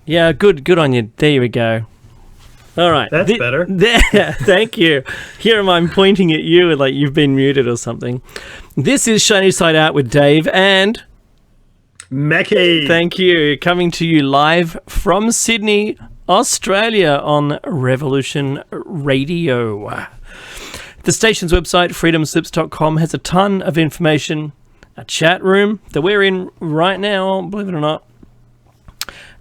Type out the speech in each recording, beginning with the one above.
Yeah, good on you. There we go. All right. That's better. There, thank you. Here I'm pointing at you like you've been muted or something. This is Shiny Side Out with Dave and... Mackie. Thank you. Coming to you live from Sydney, Australia on Revolution Radio. The station's website, freedomslips.com, has a ton of information. A chat room that we're in right now, believe it or not,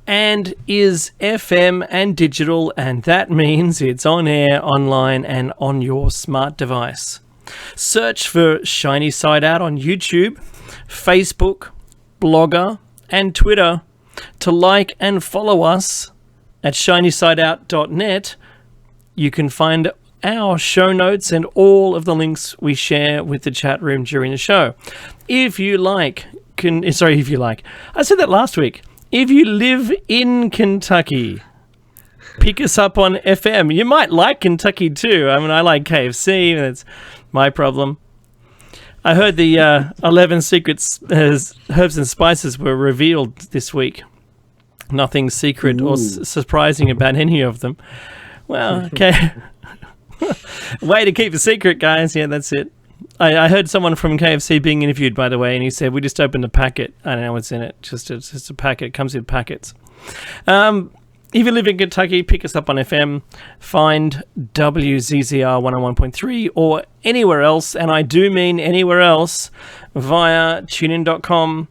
and is FM and digital, and that means it's on air, online, and on your smart device. Search for Shiny Side Out on YouTube, Facebook, Blogger, and Twitter to like and follow us at shinysideout.net. You can find our show notes and all of the links we share with the chat room during the show. If you like, I said that last week. If you live in Kentucky, pick us up on FM. You might like Kentucky too. I mean, I like KFC, and it's my problem. I heard the 11 secret herbs and spices were revealed this week. Nothing secret or surprising about any of them. Well, okay. Way to keep a secret, guys. Yeah, that's it. I heard someone from KFC being interviewed, by the way, and he said, we just opened a packet. I don't know what's in it. It's just a packet. It comes in packets. If you live in Kentucky, pick us up on FM. Find WZZR 101.3 or anywhere else, and I do mean anywhere else, via tunein.com,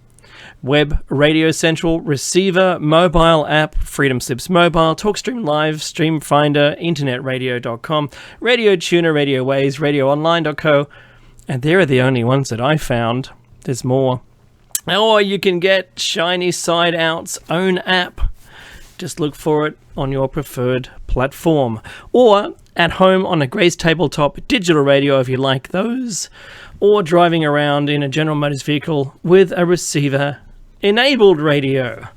web, Radio Central, receiver, mobile app, Freedom Slips Mobile, TalkStream Live, Stream Finder, internetradio.com, Radio Tuner, Radio Waves, radioonline.co, and they're the only ones that I found. There's more. Or you can get Shiny Side Out's own app. Just look for it on your preferred platform. Or at home on a Grace Tabletop digital radio if you like those. Or driving around in a General Motors vehicle with a receiver-enabled radio.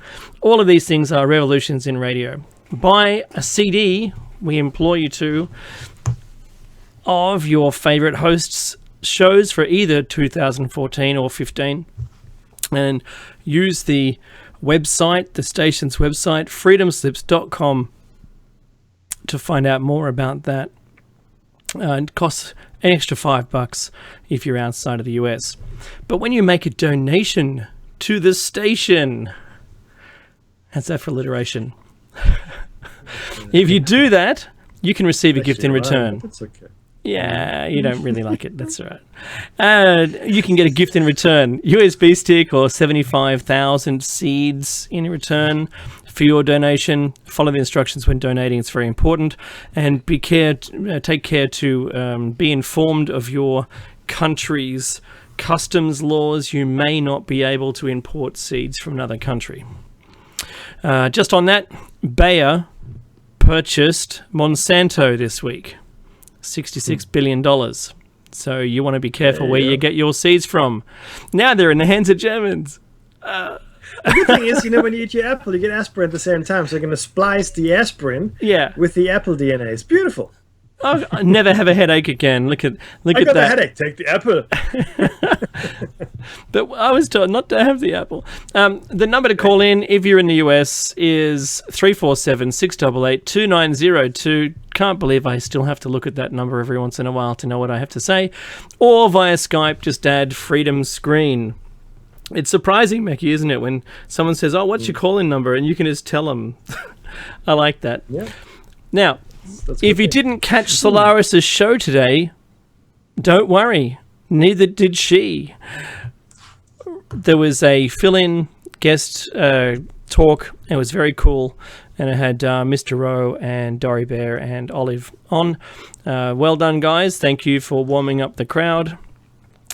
All of these things are revolutions in radio. Buy a CD, we implore you to, of your favorite hosts' shows for either 2014 or 15, and use the website, the station's website, freedomslips.com, to find out more about that. It costs an extra $5 if you're outside of the US. But when you make a donation to the station, how's that for alliteration? If you do that, you can receive a gift in return. That's okay. Yeah, you don't really like it. That's all right. You can get a gift in return. USB stick or 75,000 seeds in return for your donation. Follow the instructions when donating. It's very important. And take care to be informed of your country's customs laws. You may not be able to import seeds from another country. Just on that, Bayer purchased Monsanto this week. $66 billion. So you want to be careful where you get your seeds from. Now they're in the hands of Germans. The good thing is, when you eat your apple, you get aspirin at the same time. So you're going to splice the aspirin with the apple DNA. It's beautiful. I never have a headache again. Look at that. I got a headache. Take the apple. But I was told not to have the apple. The number to call in if you're in the US is 347-688-2902. Can't believe I still have to look at that number every once in a while to know what I have to say. Or via Skype, just add Freedom Screen. It's surprising, Mackie, isn't it, when someone says, oh, what's your call-in number? And you can just tell them. I like that. Yeah. Now, if you didn't catch Solaris's show today, don't worry. Neither did she. There was a fill-in guest talk. It was very cool. And it had Mr. Rowe and Dory Bear and Olive on. Well done, guys. Thank you for warming up the crowd.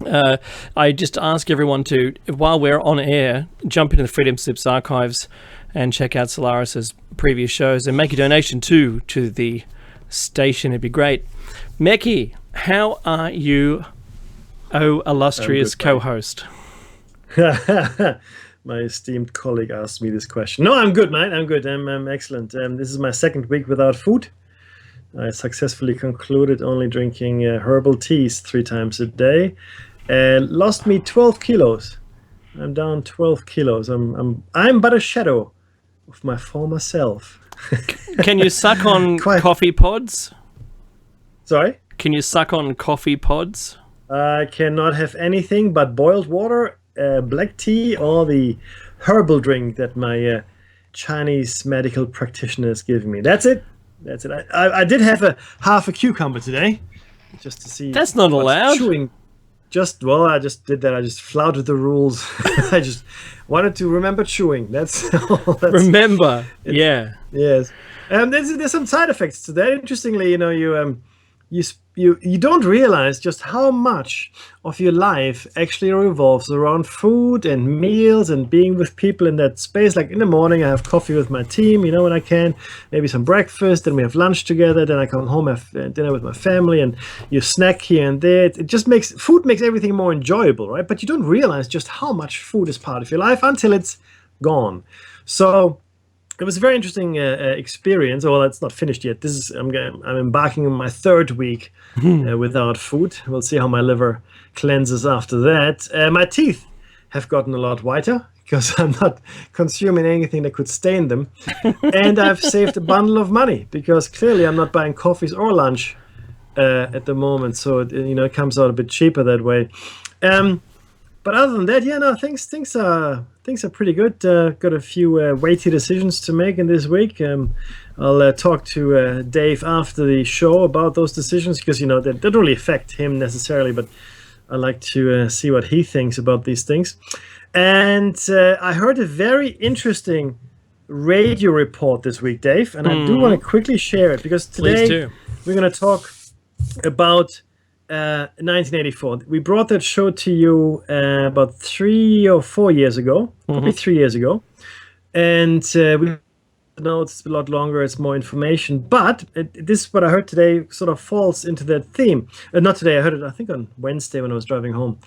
I just ask everyone to, while we're on air, jump into the Freedom Slips archives and check out Solaris's previous shows and make a donation to the station. It'd be great. Meki, how are you, oh illustrious co-host? My esteemed colleague asked me this question. No, I'm good, mate. I'm good. I'm excellent. This is my second week without food. I successfully concluded only drinking herbal teas 3 times a day. Lost me 12 kilos. I'm down 12 kilos. I'm but a shadow of my former self. Can you suck on Quite. coffee pods? Sorry? Can you suck on coffee pods? I cannot have anything but boiled water, black tea, or the herbal drink that my Chinese medical practitioner is giving me. That's it. That's it. I did have a half a cucumber today, just to see. That's not what's allowed. Chewing. I just did that. I just flouted the rules. I just wanted to remember chewing. That's all. Remember, yeah. Yes. There's some side effects to that. Interestingly, you don't realize just how much of your life actually revolves around food and meals and being with people in that space. Like in the morning, I have coffee with my team, when I can, maybe some breakfast, then we have lunch together, then I come home, have dinner with my family, and you snack here and there. It just food makes everything more enjoyable, right? But you don't realize just how much food is part of your life until it's gone. So it was a very interesting experience. Well, it's not finished yet. I'm embarking on my third week without food. We'll see how my liver cleanses after that. My teeth have gotten a lot whiter because I'm not consuming anything that could stain them. And I've saved a bundle of money because clearly I'm not buying coffees or lunch at the moment. So it comes out a bit cheaper that way. But other than that, things are pretty good. Got a few weighty decisions to make in this week. I'll talk to Dave after the show about those decisions because they don't really affect him necessarily, but I like to see what he thinks about these things. And I heard a very interesting radio report this week, Dave, and I do want to quickly share it because today we're going to talk about 1984. We brought that show to you about 3 or 4 years ago, probably 3 years ago, and we know it's a lot longer. It's more information, but this what I heard today sort of falls into that theme. Not today. I heard it, I think, on Wednesday when I was driving home.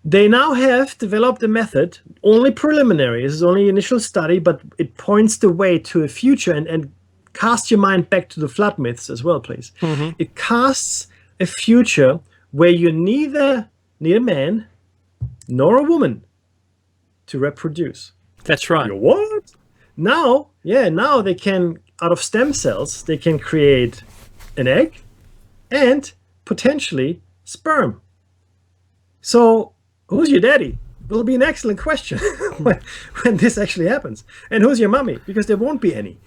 They now have developed a method, only preliminary. This is only initial study, but it points the way to a future and cast your mind back to the flood myths as well, please. It casts a future where you neither need a man nor a woman to reproduce. That's right. What? Now they can, out of stem cells, they can create an egg and potentially sperm. So who's your daddy? Will be an excellent question when this actually happens. And who's your mommy? Because there won't be any.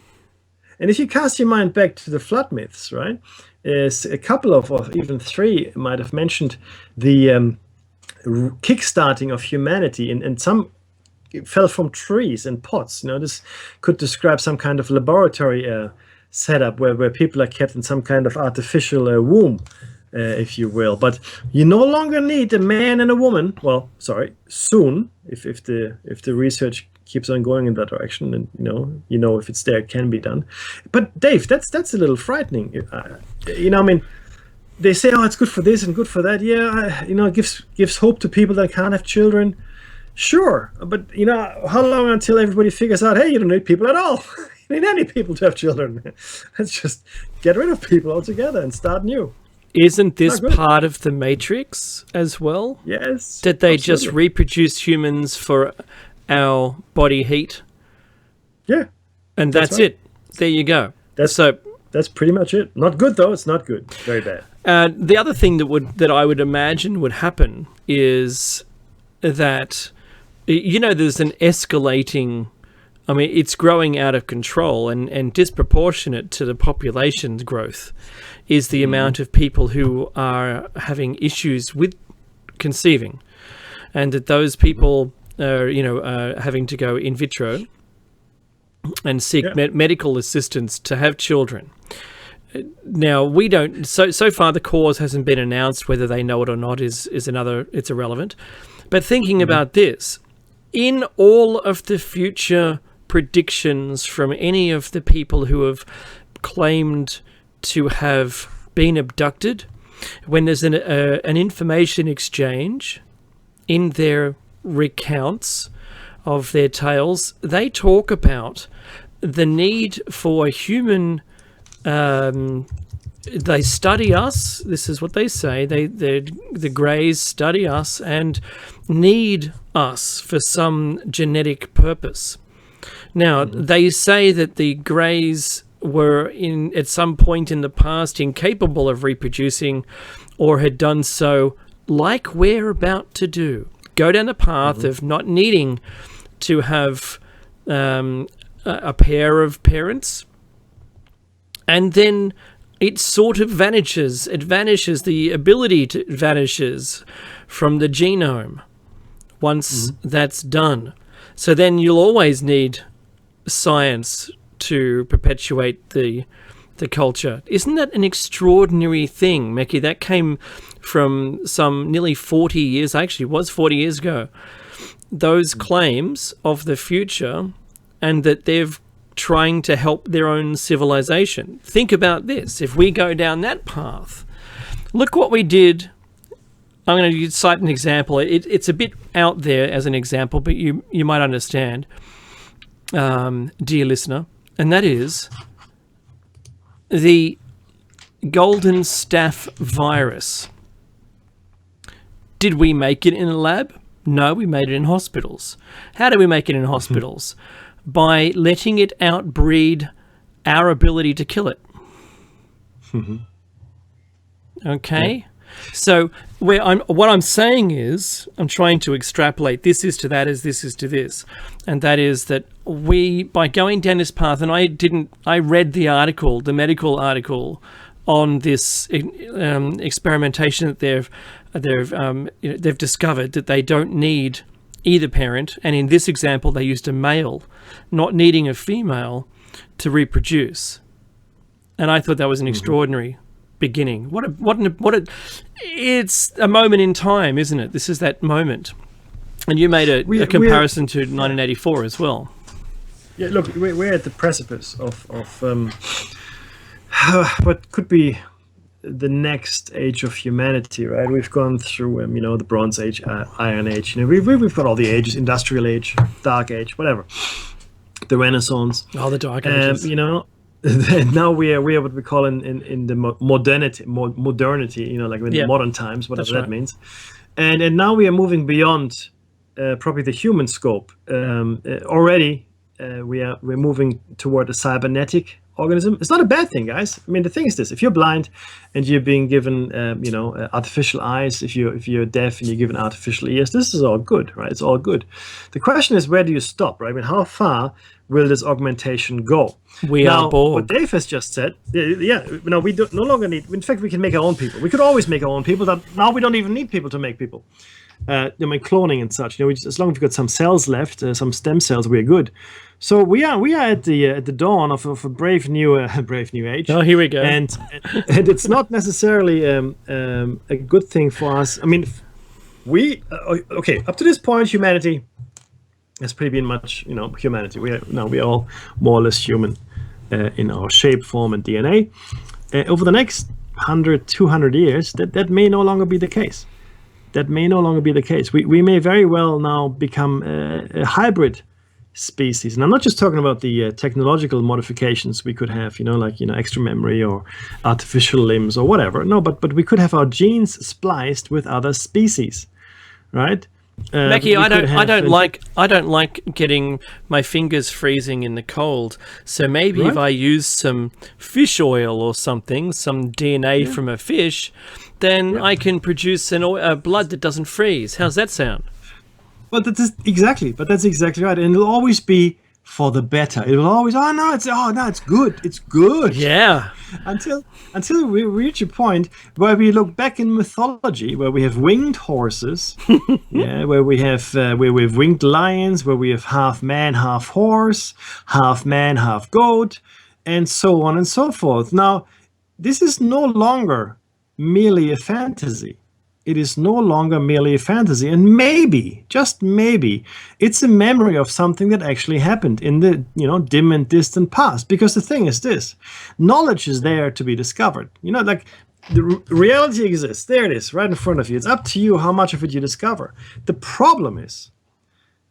And if you cast your mind back to the flood myths, right? Is a couple of, or even three, might have mentioned the kickstarting of humanity, and some fell from trees and pots. This could describe some kind of laboratory setup where people are kept in some kind of artificial womb, if you will. But you no longer need a man and a woman. Well, sorry, soon, if the research keeps on going in that direction, and if it's there, it can be done. But Dave, that's a little frightening. They say, it's good for this and good for that. Yeah, it gives hope to people that can't have children. Sure, but how long until everybody figures out, hey, you don't need people at all. You don't need any people to have children. Let's just get rid of people altogether and start new. Isn't this part of the Matrix as well? Yes. Did they just reproduce humans for our body heat? Yeah. And that's right. It. There you go. That's pretty much it. Not good though. It's not good. Very bad. The other thing that I would imagine would happen is that there's an escalating. I mean, it's growing out of control, and disproportionate to the population's growth is the amount of people who are having issues with conceiving, and that those people are having to go in vitro and seek medical assistance to have children. Now, we don't. So far, the cause hasn't been announced. Whether they know it or not is another. It's irrelevant. But thinking about this, in all of the future predictions from any of the people who have claimed to have been abducted, when there's an information exchange in their recounts of their tales, they talk about the need for human. They study us. This is what they say. The Greys study us and need us for some genetic purpose. Now, they say that the greys were at some point in the past incapable of reproducing, or had done so like we're about to do. Go down the path of not needing to have a pair of parents, and then it sort of vanishes. It vanishes. The ability to vanishes from the genome once that's done. So then you'll always need science to perpetuate the culture. Isn't that an extraordinary thing, Meki? That came from some nearly 40 years, actually it was 40 years ago, those claims of the future, and that they're trying to help their own civilization. Think about this. If we go down that path, look what we did. I'm going to cite an example. It's a bit out there as an example, but you might understand, dear listener, and that is the golden staph virus. Did we make it in a lab? No, we made it in hospitals. How do we make it in hospitals? By letting it outbreed our ability to kill it. Okay? Yeah. So what I'm saying is, I'm trying to extrapolate this is to that as this is to this. And that is that we, by going down this path, and I read the article, the medical article on this experimentation that they've discovered that they don't need either parent, and in this example they used a male, not needing a female to reproduce. And I thought that was an extraordinary beginning. It's a moment in time, isn't it? This is that moment. And you made a comparison to 1984 as well. Yeah, look, we're at the precipice of what could be the next age of humanity, right? We've gone through, the Bronze Age, Iron Age. We've got all the ages: Industrial Age, Dark Age, whatever. The Renaissance. Oh, the Dark Ages. Now we are what we call in the modernity, like in the modern times, whatever that means. And now we are moving beyond probably the human scope. Already, we're moving toward a cybernetic organism. It's not a bad thing, guys. I mean, the thing is this: if you're blind and you're being given, artificial eyes, if you're deaf and you're given artificial ears, this is all good, right? It's all good. The question is, where do you stop, right? I mean, how far will this augmentation go? We are bored. What Dave has just said, we no longer need. In fact, we can make our own people. We could always make our own people. That now we don't even need people to make people. Cloning and such. As long as we've got some cells left, some stem cells, we're good. So we are at the dawn of a brave new age. Oh, here we go. And it's not necessarily a good thing for us. I mean, up to this point, humanity has pretty been much, humanity. We are all more or less human in our shape, form, and DNA. Over the next 100, 200 years, that may no longer be the case. That may no longer be the case. We may very well now become a hybrid species. And I'm not just talking about the technological modifications we could have, extra memory or artificial limbs or whatever. No, but we could have our genes spliced with other species, right? Mackie, I don't like getting my fingers freezing in the cold. So maybe if I use some fish oil or something, some DNA from a fish, then I can produce a blood that doesn't freeze. How's that sound? Well, that's exactly right, and it'll always be for the better. It will always, it's good. It's good. Yeah. Until we reach a point where we look back in mythology, where we have winged horses, where we have winged lions, where we have half man, half horse, half man, half goat, and so on and so forth. Now, this is no longer merely a fantasy. It is no longer merely a fantasy, and maybe, just maybe, it's a memory of something that actually happened in the dim and distant past. Because the thing is this: knowledge is there to be discovered. Like the reality exists. There it is, right in front of you. It's up to you how much of it you discover. The problem is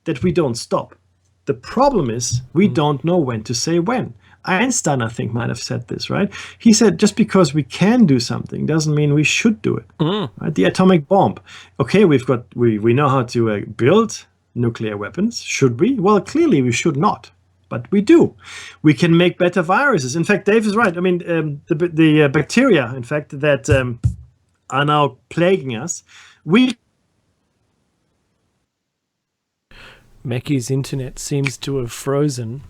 that we don't stop. The problem is we don't know when to say when. Einstein, I think, might have said this, right? He said, just because we can do something doesn't mean we should do it. Right? The atomic bomb. Okay, we know how to build nuclear weapons. Should we? Well, clearly we should not. but we do. We can make better viruses. In fact, Dave is right. I mean, the bacteria, in fact, that are now plaguing us, we Meckie's internet seems to have frozen.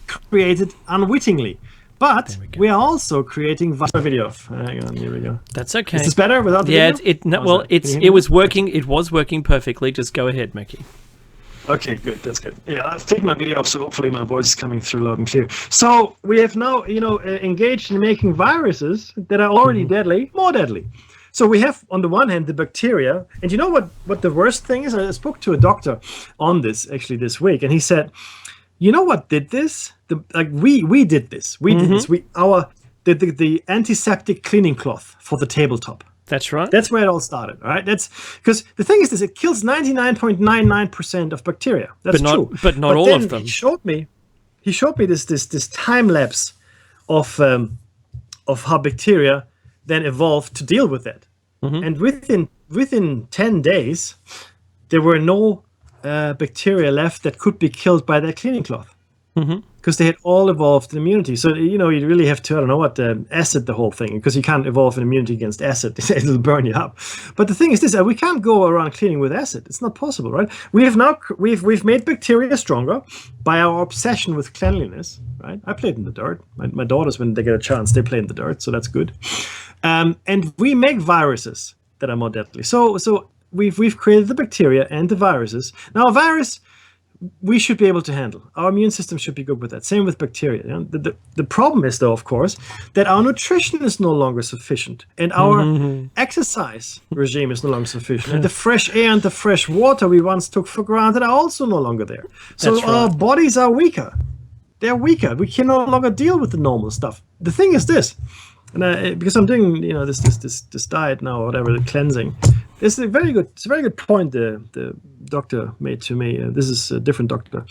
created unwittingly. But we are also creating video. Hang on, here we go. That's okay. Is this better without the video? It was working. It was working perfectly. Just go ahead, Meckie. Okay, good. That's good. Yeah, I've taken my video off, so hopefully my voice is coming through loud and clear. So we have now, engaged in making viruses that are already deadly, more deadly. So we have, on the one hand, the bacteria. And you know what the worst thing is? I spoke to a doctor on this, actually, this week. And he said, you know what did this? We did this. We did this. The antiseptic cleaning cloth for the tabletop. That's right. That's where it all started. All right. That's because the thing is this: it kills 99.99% of bacteria. That's true. But not all of them. He showed me this time lapse of how bacteria then evolved to deal with that. And within 10 days, there were no bacteria left that could be killed by that cleaning cloth, because they had all evolved immunity. So you really have to, I don't know what, acid the whole thing, because you can't evolve an immunity against acid. It'll burn you up. But the thing is this: we can't go around cleaning with acid. It's not possible, right? We've made bacteria stronger by our obsession with cleanliness, right? I played in the dirt. My daughters, when they get a chance, they play in the dirt, so that's good. And we make viruses that are more deadly. So we've created the bacteria and the viruses. Now, a virus we should be able to handle. Our immune system should be good with that. Same with bacteria. The problem is, though, of course, that our nutrition is no longer sufficient, and our exercise regime is no longer sufficient, and the fresh air and the fresh water we once took for granted are also no longer there. So our bodies are weaker. They're weaker. We can no longer deal with the normal stuff. The thing is this, and because I'm doing this diet now, or whatever, the cleansing. It's a very good point the doctor made to me. This is a different doctor.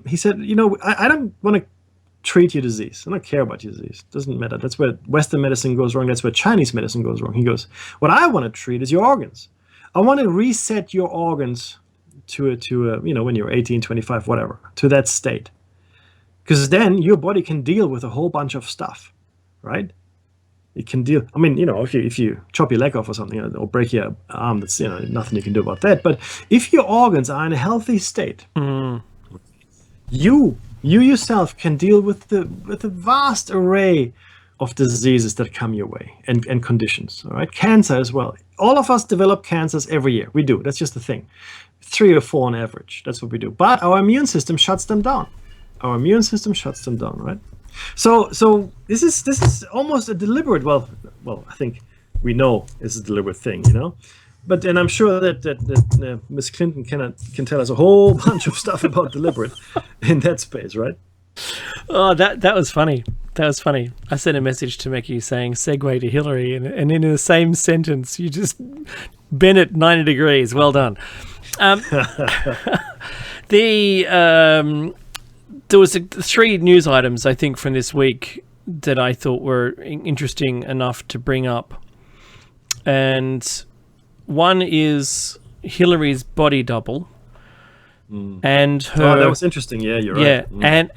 He said, I don't want to treat your disease. I don't care about your disease. It doesn't matter. That's where Western medicine goes wrong. That's where Chinese medicine goes wrong. He goes, what I want to treat is your organs. I want to reset your organs to when you're 18, 25, whatever, to that state. Because then your body can deal with a whole bunch of stuff, right? It can deal. I mean, if you chop your leg off or something, or break your arm, that's nothing you can do about that. But if your organs are in a healthy state, you yourself can deal with the vast array of diseases that come your way and conditions. All right, cancer as well. All of us develop cancers every year. We do. That's just the thing. 3 or 4 on average. That's what we do. But our immune system shuts them down. Right? So this is almost a deliberate. Well, I think we know it's a deliberate thing, But I'm sure that Miss Clinton can tell us a whole bunch of stuff about deliberate in that space, right? Oh, that was funny. That was funny. I sent a message to Meckie saying segue to Hillary, and in the same sentence you just bent it 90 degrees. Well done. There was 3 news items, I think, from this week that I thought were interesting enough to bring up. And one is Hillary's body double. And her... Oh, that was interesting. Yeah, you're right. Yeah,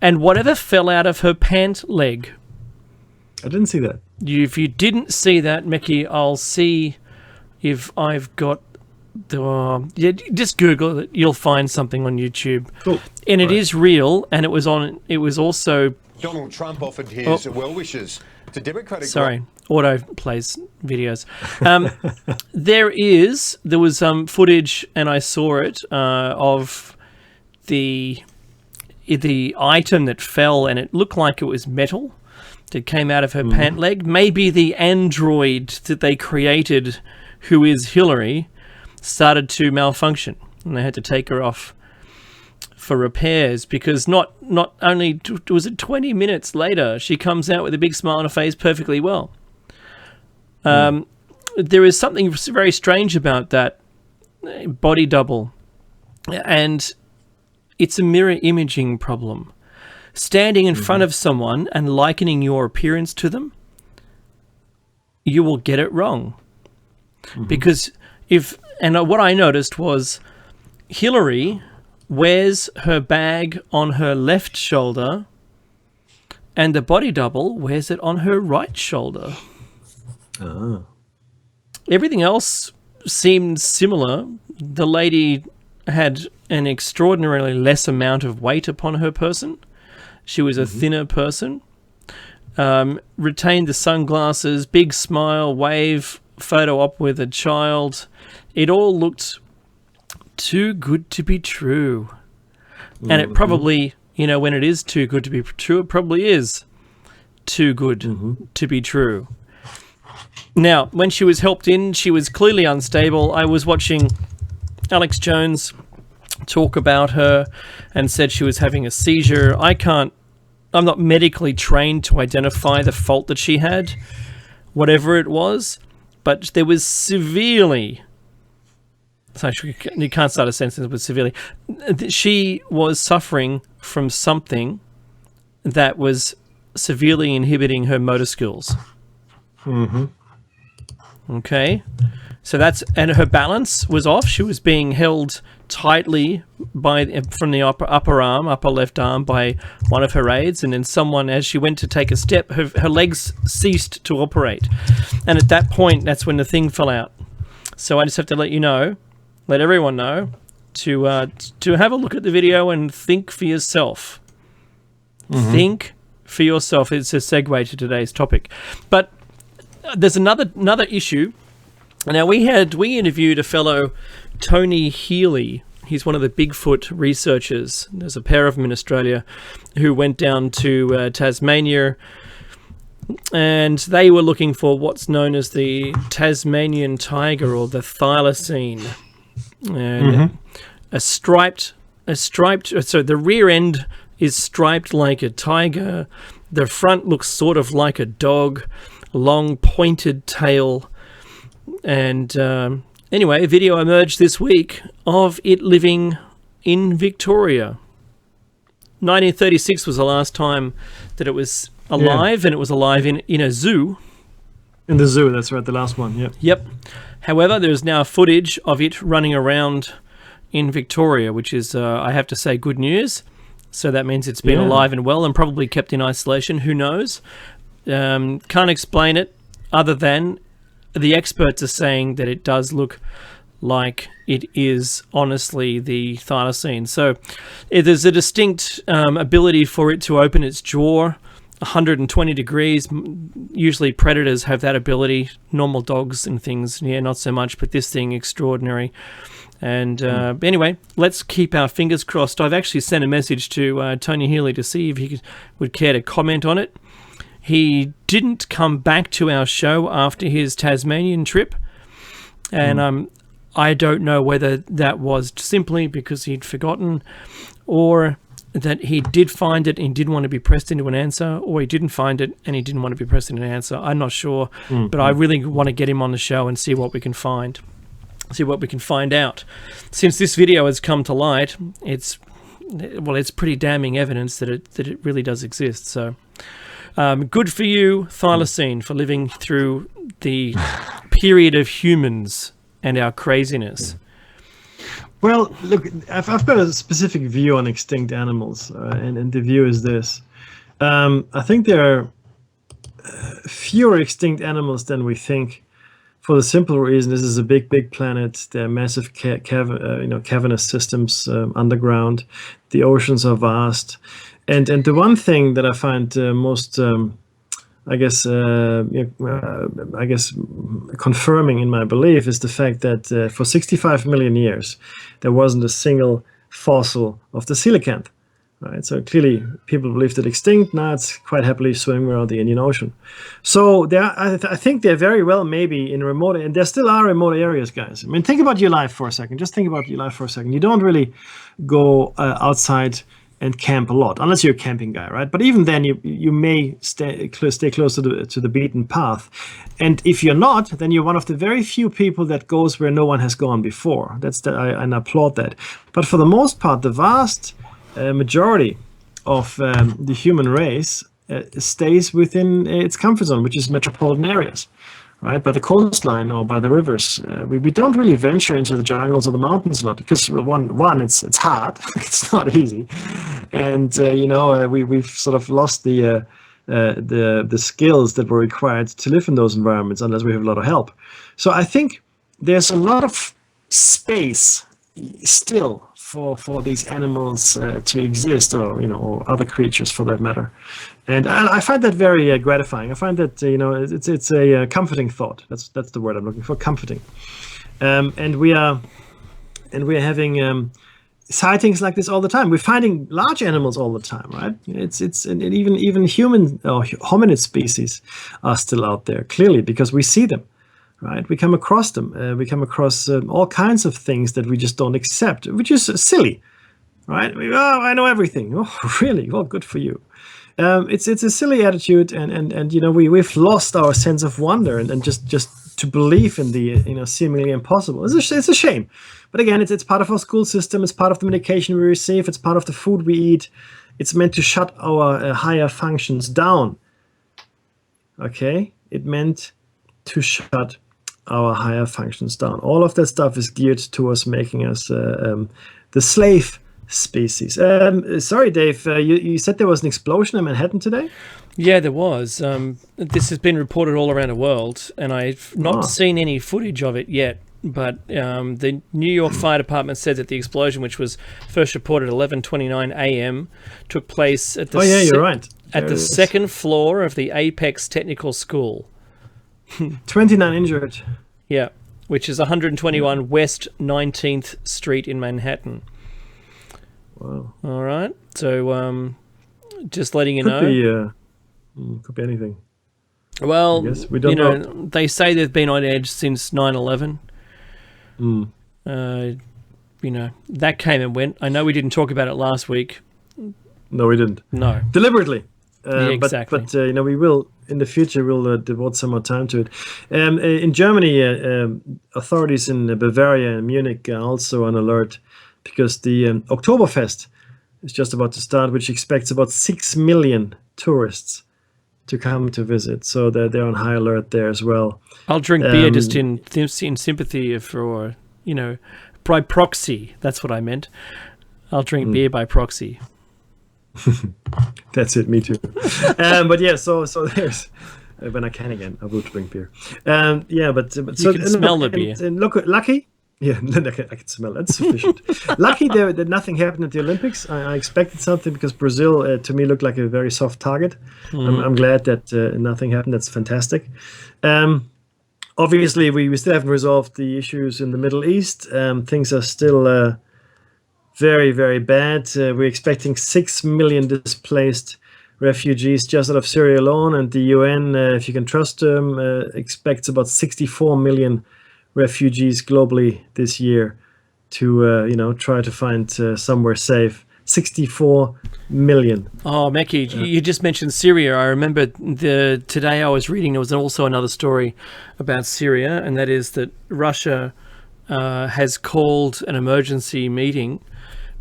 and whatever fell out of her pant leg. I didn't see that. If you didn't see that, Meckie, I'll see if I've got... just Google it. You'll find something on YouTube. Cool. And it is real, and it was also... Donald Trump offered his well wishes to Democratic... Sorry, auto plays videos. There was footage, and I saw it, of the item that fell, and it looked like it was metal that came out of her pant leg. Maybe the android that they created, who is Hillary, started to malfunction, and they had to take her off for repairs, because not only was it 20 minutes later, she comes out with a big smile on her face, perfectly well. There is something very strange about that body double, and it's a mirror imaging problem. Standing in front of someone and likening your appearance to them, you will get it wrong. Because what I noticed was Hillary wears her bag on her left shoulder, and the body double wears it on her right shoulder. Oh. Everything else seemed similar. The lady had an extraordinarily less amount of weight upon her person. She was a thinner person. Retained the sunglasses, big smile, wave, photo op with a child. It all looked too good to be true. And it probably, you know, when it is too good to be true, it probably is too good to be true. Now, when she was helped in, she was clearly unstable. I was watching Alex Jones talk about her and said she was having a seizure. I'm not medically trained to identify the fault that she had, whatever it was, but there was severely... Sorry, you can't start a sentence with severely. She was suffering from something that was severely inhibiting her motor skills. Okay, so and her balance was off. She was being held tightly from the upper left arm by one of her aides, and then someone, as she went to take a step, her legs ceased to operate, and at that point, that's when the thing fell out. So I just have to let everyone know to have a look at the video and think for yourself. Think for yourself. It's a segue to today's topic, but there's another issue. Now we interviewed a fellow, Tony Healy. He's one of the Bigfoot researchers. There's a pair of them in Australia who went down to Tasmania, and they were looking for what's known as the Tasmanian tiger, or the thylacine. And so the rear end is striped like a tiger. The front looks sort of like a dog, long pointed tail. And anyway, a video emerged this week of it living in Victoria. 1936 was the last time that it was alive, and it was alive in a zoo. In the zoo, that's right, the last one, yeah. Yep. However, there's now footage of it running around in Victoria, which is, I have to say, good news. So that means it's been alive and well and probably kept in isolation. Who knows? Can't explain it other than the experts are saying that it does look like it is honestly the thylacine. So there's a distinct ability for it to open its jaw 120 degrees. Usually predators have that ability. Normal dogs and things, not so much, but this thing, extraordinary. And anyway, let's keep our fingers crossed. I've actually sent a message to Tony Healy to see if he would care to comment on it. He didn't come back to our show after his Tasmanian trip, and I don't know whether that was simply because he'd forgotten, or that he did find it and didn't want to be pressed into an answer, or he didn't find it and he didn't want to be pressed into an answer. I'm not sure, but I really want to get him on the show and see what we can find. See what we can find out. Since this video has come to light, it's pretty damning evidence that it really does exist. So, good for you, thylacine, for living through the period of humans and our craziness. Well, look, I've got a specific view on extinct animals, and the view is this. I think there are fewer extinct animals than we think, for the simple reason this is a big, big planet. There are massive cavernous systems underground. The oceans are vast. And the one thing that I find most, confirming in my belief is the fact that for 65 million years, there wasn't a single fossil of the coelacanth. Right? So clearly, people believed it extinct. Now it's quite happily swimming around the Indian Ocean. So I think they're very well maybe in remote, and there still are remote areas, guys. I mean, think about your life for a second. Just think about your life for a second. You don't really go outside and camp a lot, unless you're a camping guy, right? But even then, you may stay close to the beaten path. And if you're not, then you're one of the very few people that goes where no one has gone before. And I applaud that. But for the most part, the vast majority of the human race stays within its comfort zone, which is metropolitan areas, right, by the coastline or by the rivers. We don't really venture into the jungles or the mountains a lot because one it's hard, it's not easy, and we've sort of lost the skills that were required to live in those environments unless we have a lot of help. So I think there's a lot of space still for these animals to exist, or other creatures for that matter, and I find that very gratifying. I find that it's a comforting thought. That's the word I'm looking for, comforting. And we are having sightings like this all the time. We're finding large animals all the time, right? And even human or hominid species are still out there clearly because we see them. Right, we come across them. We come across all kinds of things that we just don't accept, which is silly, right? I know everything. Oh, really? Well, good for you. It's a silly attitude, and we've lost our sense of wonder and just to believe in the seemingly impossible. It's a shame, but again, it's part of our school system. It's part of the medication we receive. It's part of the food we eat. It's meant to shut our higher functions down. Okay, it meant to shut our higher functions down. All of that stuff is geared towards making us the slave species. Sorry, Dave, you said there was an explosion in Manhattan today? Yeah, there was. This has been reported all around the world, and I've not seen any footage of it yet. But the New York Fire Department said that the explosion, which was first reported at 11:29 a.m., took place at you're right. At the second floor of the Apex Technical School. 29 injured. Yeah, which is 121 West 19th Street in Manhattan. Wow. All right. So just letting you know. Could be anything. Well, I guess. We don't know. They say they've been on edge since 9/11. That came and went. I know we didn't talk about it last week. No, we didn't. No. Deliberately. Yeah, exactly. But we will, in the future, we'll devote some more time to it. In Germany, authorities in Bavaria and Munich are also on alert because the Oktoberfest is just about to start, which expects about 6 million tourists to come to visit. So they're on high alert there as well. I'll drink beer just in sympathy for, by proxy. That's what I meant. I'll drink beer by proxy. That's it, me too. But yeah, so there's when I can again, I will drink beer. But you can smell the beer. And look, lucky, yeah, I can smell it. That's sufficient. Lucky that nothing happened at the Olympics. I expected something because Brazil, to me, looked like a very soft target. I'm glad that nothing happened. That's fantastic. Obviously, we still haven't resolved the issues in the Middle East. Things are still very, very bad. We're expecting 6 million displaced refugees just out of Syria alone, and the UN, if you can trust them, expects about 64 million refugees globally this year to try to find somewhere safe. 64 million. Oh, Mekki, you just mentioned Syria. I remember today I was reading, there was also another story about Syria, and that is that Russia has called an emergency meeting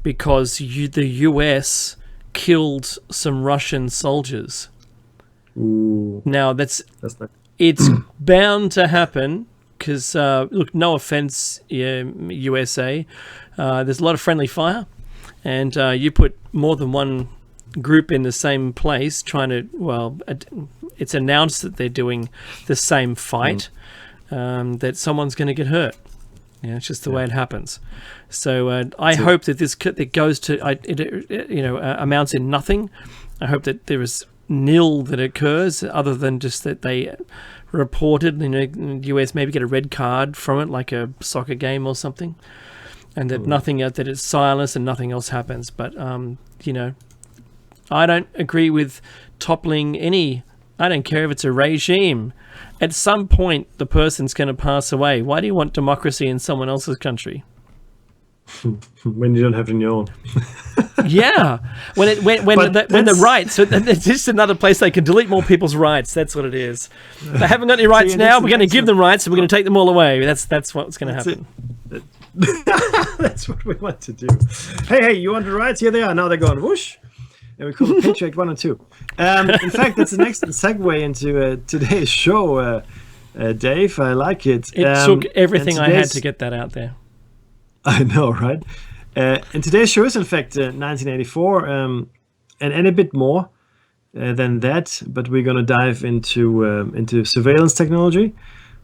because the US killed some Russian soldiers. Ooh, now that's not... it's bound to happen because look, no offense, USA, there's a lot of friendly fire, and you put more than one group in the same place trying to, it's announced that they're doing the same fight, that someone's going to get hurt. Yeah, it's just the way it happens. So I hope that it goes to amounts in nothing. I hope that there is nil that occurs, other than just that they reported. The US maybe get a red card from it, like a soccer game or something, and that that it's silence and nothing else happens. But I don't agree with toppling any. I don't care if it's a regime. At some point, the person's going to pass away. Why do you want democracy in someone else's country? When you don't have it in your own. Yeah, when the rights. So it's just another place they can delete more people's rights. That's what it is. They haven't got any rights now. We're going to give them rights, and we're going to take them all away. That's what's going to happen. That's what we want to do. Hey, you want the rights? Here they are. Now they're going whoosh. And we call it Patriot 1 and 2. In fact, that's an excellent segue into today's show. Dave. I like it. It took everything I had to get. get that out there. I know, right? And today's show is, in fact, 1984, and a bit more than that. But we're going to dive into surveillance technology.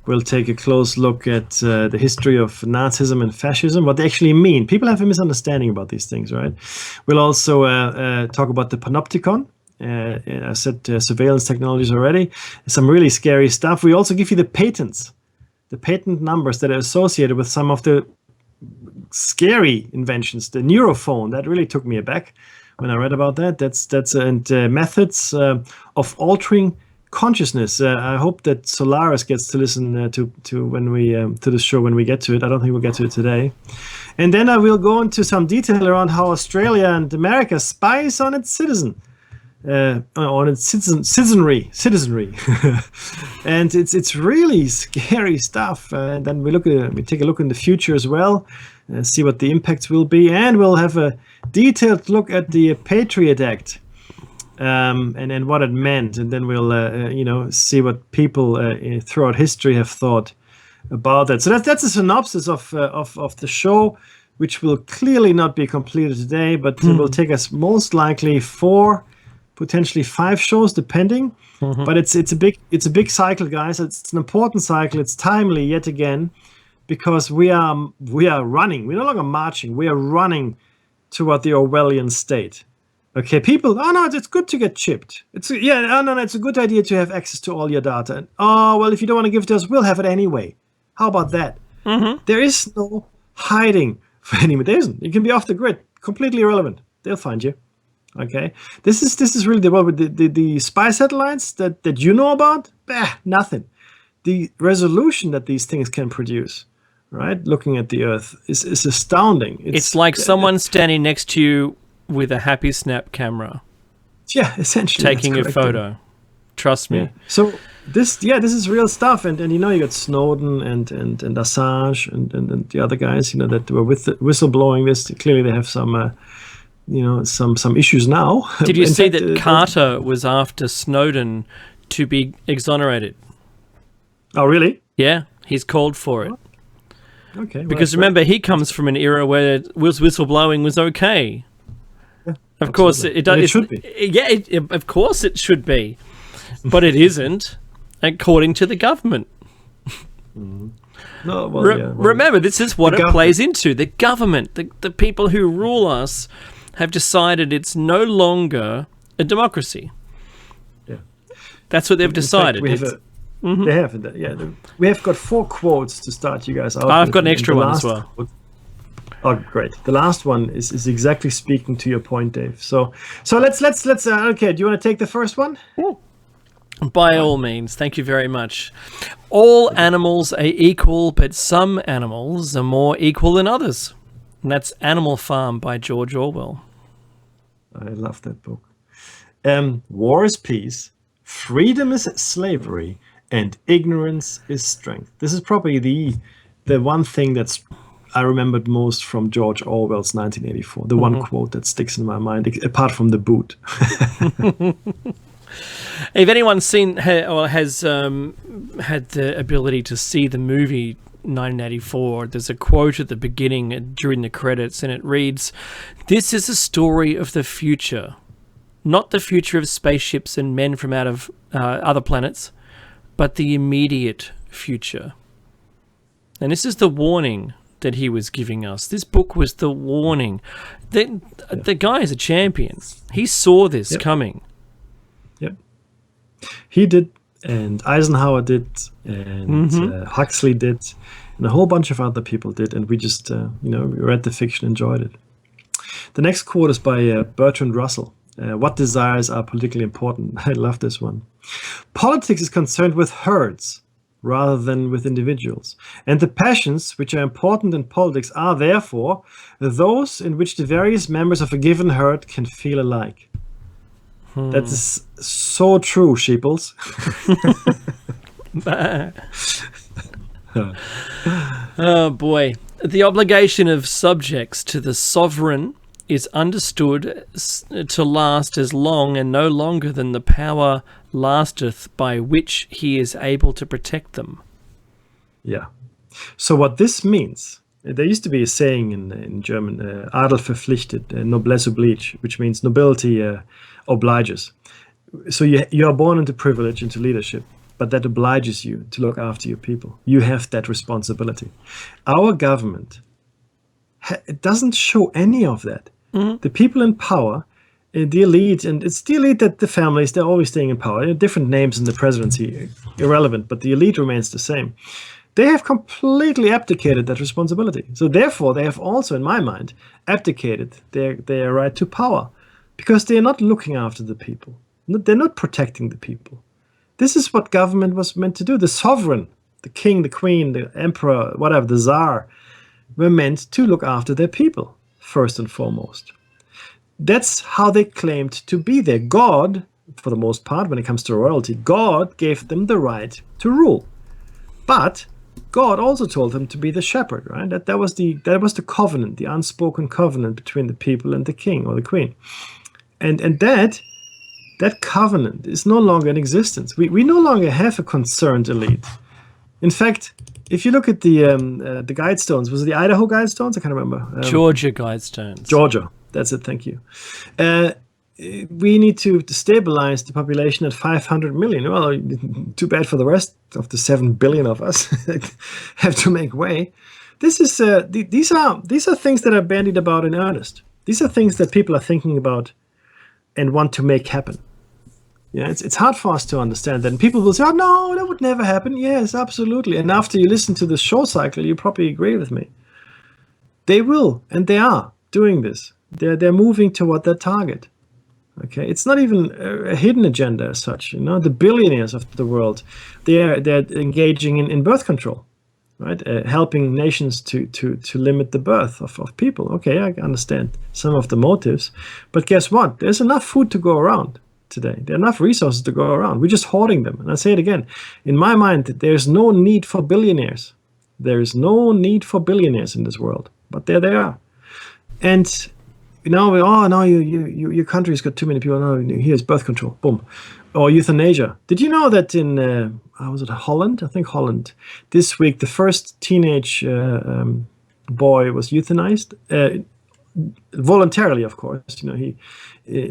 We'll take a close look at the history of Nazism and fascism, what they actually mean. People have a misunderstanding about these things, right? We'll also talk about the panopticon. I said surveillance technologies already. Some really scary stuff. We also give you the patents, the patent numbers that are associated with some of the scary inventions. The neurophone, that really took me aback when I read about that. And methods of altering consciousness. I hope that Solaris gets to listen to when we to the show when we get to it. I don't think we'll get to it today. And then I will go into some detail around how Australia and America spies on its citizenry, and it's really scary stuff. And then we take a look in the future as well, see what the impacts will be, and we'll have a detailed look at the Patriot Act. And what it meant, and then we'll see what people throughout history have thought about that. So that's a synopsis of the show, which will clearly not be completed today, but it will take us most likely 4, potentially 5 shows, depending. But it's a big cycle, guys. It's an important cycle. It's timely yet again, because we are running. We're no longer marching. We are running toward the Orwellian state. Okay, people. Oh no, it's good to get chipped. It's a good idea to have access to all your data. And, oh well, if you don't want to give it to us, we'll have it anyway. How about that? There is no hiding for anyone. There isn't. You can be off the grid, completely irrelevant. They'll find you. Okay, this is really the spy satellites that you know about. Nothing. The resolution that these things can produce, right? Looking at the Earth is astounding. It's like someone standing next to you with a happy snap camera. Yeah, essentially taking a photo. Trust me. Yeah. So this is real stuff, and you got Snowden and Assange and the other guys, that were with whistleblowing this. Clearly, they have some some issues now. Did you see that Carter was after Snowden to be exonerated? Oh, really? Yeah, he's called for it. Okay. Because remember, he comes from an era where whistleblowing was okay. Yeah, of course, it does. It should be. Yeah, of course it should be, but it isn't, according to the government. No, remember, this is what it plays into. The government, the people who rule us, have decided it's no longer a democracy. Yeah, that's what they've decided. They have, we have got 4 quotes to start you guys out. I've got an extra one as well. Oh, great! The last one is exactly speaking to your point, Dave. So let's. Okay, do you want to take the first one? By all means, thank you very much. All animals are equal, but some animals are more equal than others. And that's Animal Farm by George Orwell. I love that book. War is peace, freedom is slavery, and ignorance is strength. This is probably the one thing I remembered most from George Orwell's 1984. The one quote that sticks in my mind, apart from the boot. If anyone's seen or has had the ability to see the movie 1984, there's a quote at the beginning during the credits, and it reads, "This is a story of the future, not the future of spaceships and men from out of other planets, but the immediate future." And this is the warning that he was giving us. This book was the warning. The guy is a champion. He saw this coming. Yep. He did, and Eisenhower did, and Huxley did, and a whole bunch of other people did, and we just, we read the fiction, enjoyed it. The next quote is by Bertrand Russell. What desires are politically important? I love this one. Politics is concerned with herds rather than with individuals, and the passions which are important in politics are therefore those in which the various members of a given herd can feel alike. That is so true, sheeples. Oh boy. The obligation of subjects to the sovereign is understood to last as long and no longer than the power lasteth, by which he is able to protect them. Yeah. So what this means, there used to be a saying in German, Adel verpflichtet, noblesse oblige, which means nobility obliges. So you are born into privilege, into leadership, but that obliges you to look after your people. You have that responsibility. Our government it doesn't show any of that. The people in power, the elite, and it's the elite that the families, they're always staying in power. Different names in the presidency, irrelevant, but the elite remains the same. They have completely abdicated that responsibility. So therefore, they have also, in my mind, abdicated their right to power because they are not looking after the people. They're not protecting the people. This is what government was meant to do. The sovereign, the king, the queen, the emperor, whatever, the czar, were meant to look after their people, first and foremost. That's how they claimed to be there. God, for the most part, when it comes to royalty, God gave them the right to rule. But God also told them to be the shepherd, right? That was the covenant, the unspoken covenant between the people and the king or the queen. And that covenant is no longer in existence. We no longer have a concerned elite. In fact, if you look at the Guidestones, was it the Idaho Guidestones? I can't remember. Georgia Guidestones. Georgia, that's it. Thank you. We need to stabilize the population at 500 million. Well, too bad for the rest of the 7 billion of us that have to make way. This is these are things that are bandied about in earnest. These are things that people are thinking about and want to make happen. Yeah, it's hard for us to understand that. And people will say, oh, no, that would never happen. Yes, absolutely. And after you listen to the show cycle, you probably agree with me. They will, and they are doing this. They're moving toward that target. Okay, it's not even a hidden agenda as such. You know, the billionaires of the world, they're engaging in birth control, right? Helping nations to limit the birth of people. Okay, I understand some of the motives, but guess what? There's enough food to go around today. There are enough resources to go around. We're just hoarding them. And I say it again, in my mind, there's no need for billionaires. There is no need for billionaires in this world, but there they are. And now, your country's got too many people. No, here's birth control. Boom. Or euthanasia. Did you know that in, was it Holland? I think Holland. This week, the first teenage boy was euthanized. Voluntarily, of course. You know,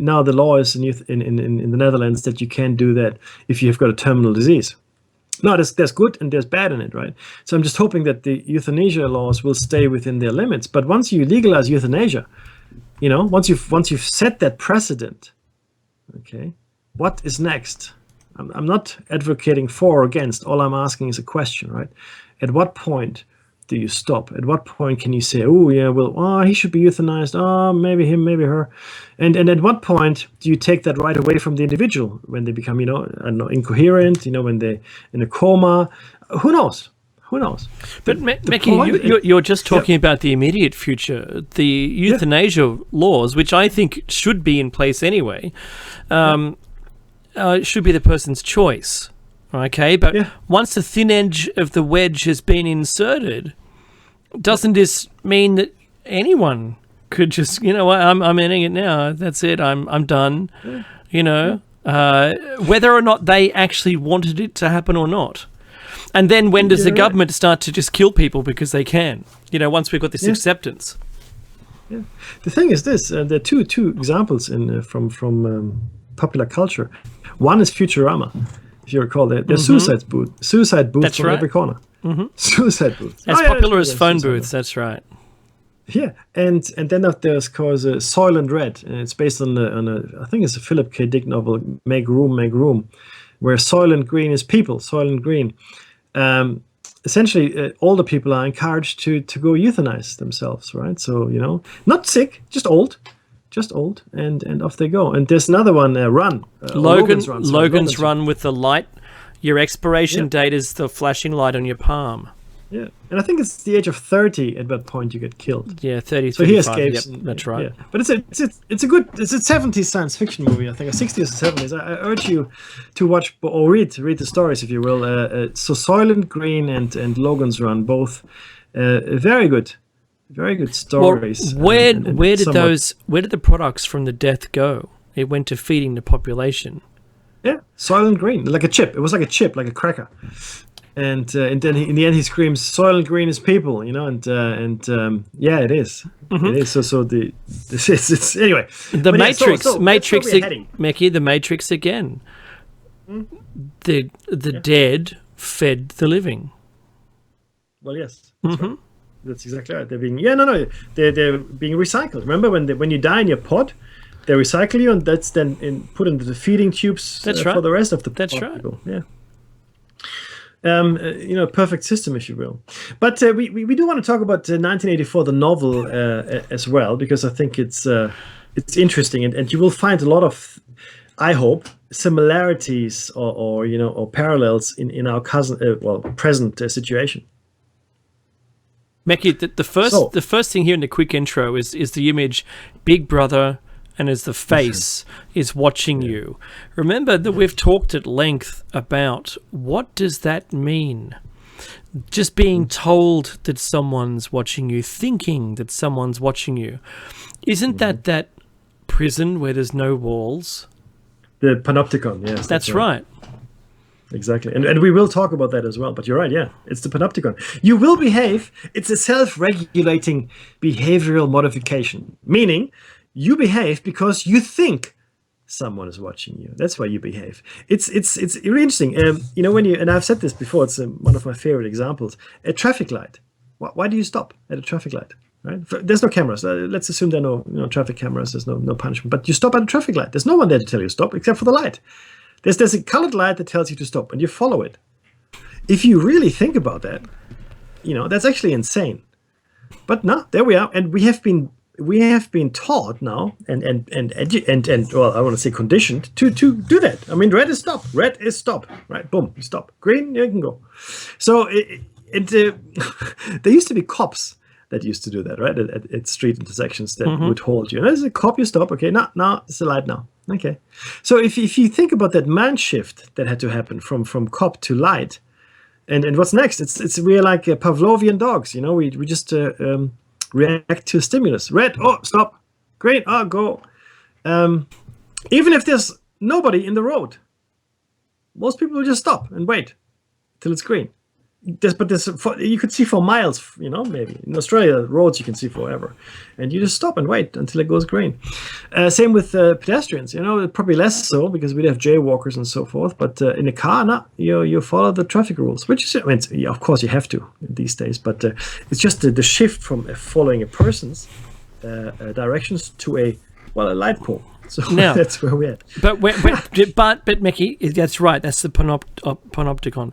now the law is in the Netherlands that you can't do that if you have got a terminal disease. No, there's good and there's bad in it, right? So I'm just hoping that the euthanasia laws will stay within their limits. But once you legalize euthanasia, you know, once you've set that precedent, okay, what is next? I'm not advocating for or against. All I'm asking is a question, right? At what point do you stop? At what point can you say, oh yeah, well, he should be euthanized. Oh, maybe him, maybe her. And at what point do you take that right away from the individual when they become, incoherent, when they're in a coma? Who knows? Who knows? But Mickey, you're just talking about the immediate future. The euthanasia laws, which I think should be in place anyway, should be the person's choice. Okay, but once the thin edge of the wedge has been inserted, doesn't this mean that anyone could just, I'm ending it now. That's it. I'm done. Whether or not they actually wanted it to happen or not. And then when does the government start to just kill people because they can? Once we've got this acceptance. Yeah. The thing is this: there are two examples from popular culture. One is Futurama. If you recall, there's suicide booths that's from right. every corner. Mm-hmm. Suicide booths. As popular as phone booths, that's right. Yeah, and then there's called Soylent Red, and it's based on I think it's a Philip K. Dick novel, Make Room, where Soylent Green is people. Soylent Green. Essentially, older people are encouraged to go euthanize themselves, right? So not sick, just old, and off they go. And there's another one, Run. Logan's Run with the light. Your expiration date is the flashing light on your palm. Yeah, and I think it's the age of 30 at that point you get killed. Yeah, 30. So 35, he escapes. Yep, that's right. Yeah. But it's a 70s science fiction movie. I think, or 60s or 70s. I urge you to watch or read the stories, if you will. So Soylent Green and Logan's Run, both very good stories. Well, where did the products from the death go? It went to feeding the population. Yeah, Soylent Green, like a chip. It was like a chip, like a cracker. And then in the end he screams, "Soylent Green is people," yeah, it is. It is. So the this is it's anyway. The But yeah, Matrix, that's where Matrix, we're heading. Mickey, the Matrix again. The dead fed the living. Well, yes, that's right. That's exactly right. They're being they're being recycled. Remember when you die in your pod, they recycle you, and that's then put into the feeding tubes That's right. for the rest of the That's pod right. people. Yeah. Perfect system, if you will. But we do want to talk about 1984, the novel, as well, because I think it's interesting, and you will find a lot of, I hope, similarities or parallels in our present situation. Mickey, the first thing here in the quick intro is the image, Big Brother, and as the face is watching you. Remember that we've talked at length about what does that mean? Just being told that someone's watching you, thinking that someone's watching you. Isn't that prison where there's no walls? The panopticon, yes. That's right. Exactly. And we will talk about that as well. But you're right, yeah. It's the panopticon. You will behave. It's a self-regulating behavioral modification, meaning you behave because you think someone is watching you. That's why you behave. It's really interesting. And I've said this before, it's one of my favorite examples. A traffic light. Why do you stop at a traffic light? Right? There's no cameras. Let's assume there are no traffic cameras. There's no punishment. But you stop at a traffic light. There's no one there to tell you to stop except for the light. There's a colored light that tells you to stop, and you follow it. If you really think about that, that's actually insane. But no, there we are, and we have been taught now, and well, I want to say conditioned to do that. I mean, red is stop. Red is stop. Right? Boom, stop. Green, you can go. So there used to be cops that used to do that, right? At street intersections that would hold you. And as a cop, you stop. Okay, no, it's a light now. Okay. So if you think about that man shift that had to happen from cop to light, and what's next? We're like Pavlovian dogs. We just react to stimulus. Red, oh, stop. Green, oh, go. Even if there's nobody in the road, most people will just stop and wait till it's green. You could see for miles, maybe. In Australia, roads you can see forever. And you just stop and wait until it goes green. Same with pedestrians, probably less so because we'd have jaywalkers and so forth. But in a car, no, you follow the traffic rules, which is, of course, you have to these days. But it's just the shift from following a person's directions to a light pole. So now, that's where we're at. But Mickey, that's right. That's the panopticon.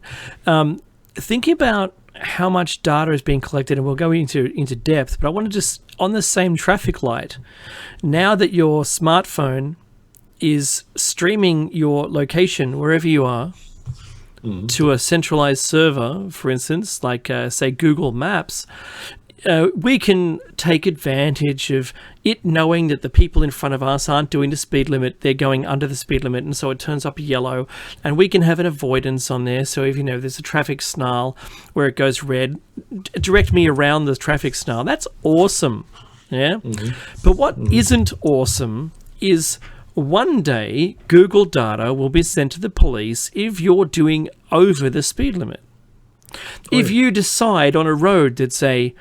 Think about how much data is being collected, and we'll go into depth, but I want to just, on the same traffic light, now that your smartphone is streaming your location wherever you are to a centralized server, for instance, like, say, Google Maps, we can take advantage of it knowing that the people in front of us aren't doing the speed limit, they're going under the speed limit, and so it turns up yellow, and we can have an avoidance on there. So if there's a traffic snarl where it goes red, direct me around the traffic snarl. That's awesome. Yeah. But what isn't awesome is one day Google data will be sent to the police if you're doing over the speed limit. If you decide on a road that say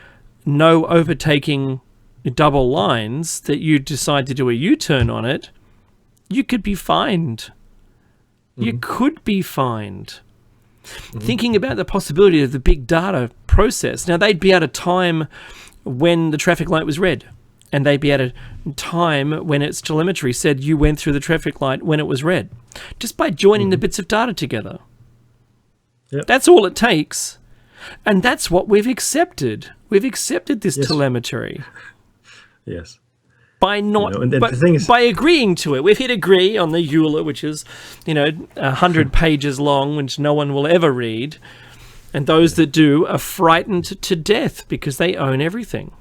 no overtaking double lines, that you decide to do a U-turn on it, you could be fined. You could be fined. Thinking about the possibility of the big data process. Now, they'd be at a time when the traffic light was red, and they'd be at a time when its telemetry said you went through the traffic light when it was red, just by joining the bits of data together. Yep. That's all it takes. And that's what we've accepted. We've accepted this telemetry. Yes. By not, the thing is, by agreeing to it. We've hit agree on the EULA, which is, 100 pages long, which no one will ever read. And those that do are frightened to death because they own everything.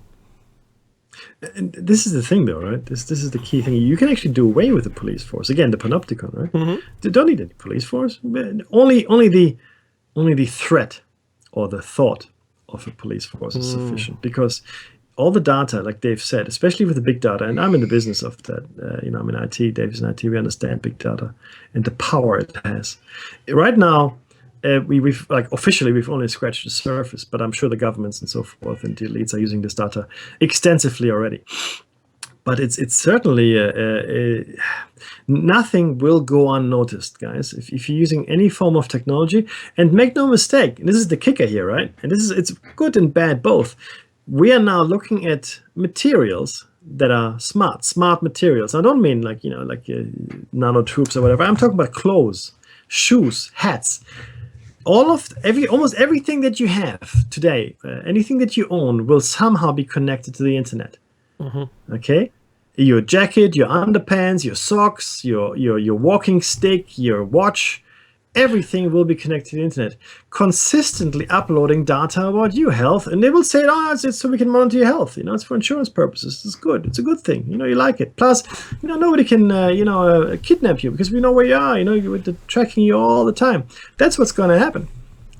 And this is the thing, though, right? This is the key thing. You can actually do away with the police force. Again, the panopticon, right? They don't need any police force. Only the threat or the thought of a police force is sufficient, because all the data, like Dave said, especially with the big data, and I'm in the business of that. I'm in IT. Dave is in IT. We understand big data and the power it has. Right now, we've like officially we've only scratched the surface, but I'm sure the governments and so forth and the elites are using this data extensively already. But it's certainly nothing will go unnoticed, guys. If you're using any form of technology, and make no mistake, and this is the kicker here, right? And it's good and bad both. We are now looking at materials that are smart materials. I don't mean like nanotubes or whatever. I'm talking about clothes, shoes, hats. Almost everything that you have today, anything that you own, will somehow be connected to the internet. Mm-hmm. Okay, your jacket, your underpants, your socks, your walking stick, your watch, everything will be connected to the internet, consistently uploading data about your health, and they will say, it's so we can monitor your health. It's for insurance purposes. It's good. It's a good thing. You like it. Plus, nobody can kidnap you because we know where you are. We're tracking you all the time. That's what's going to happen.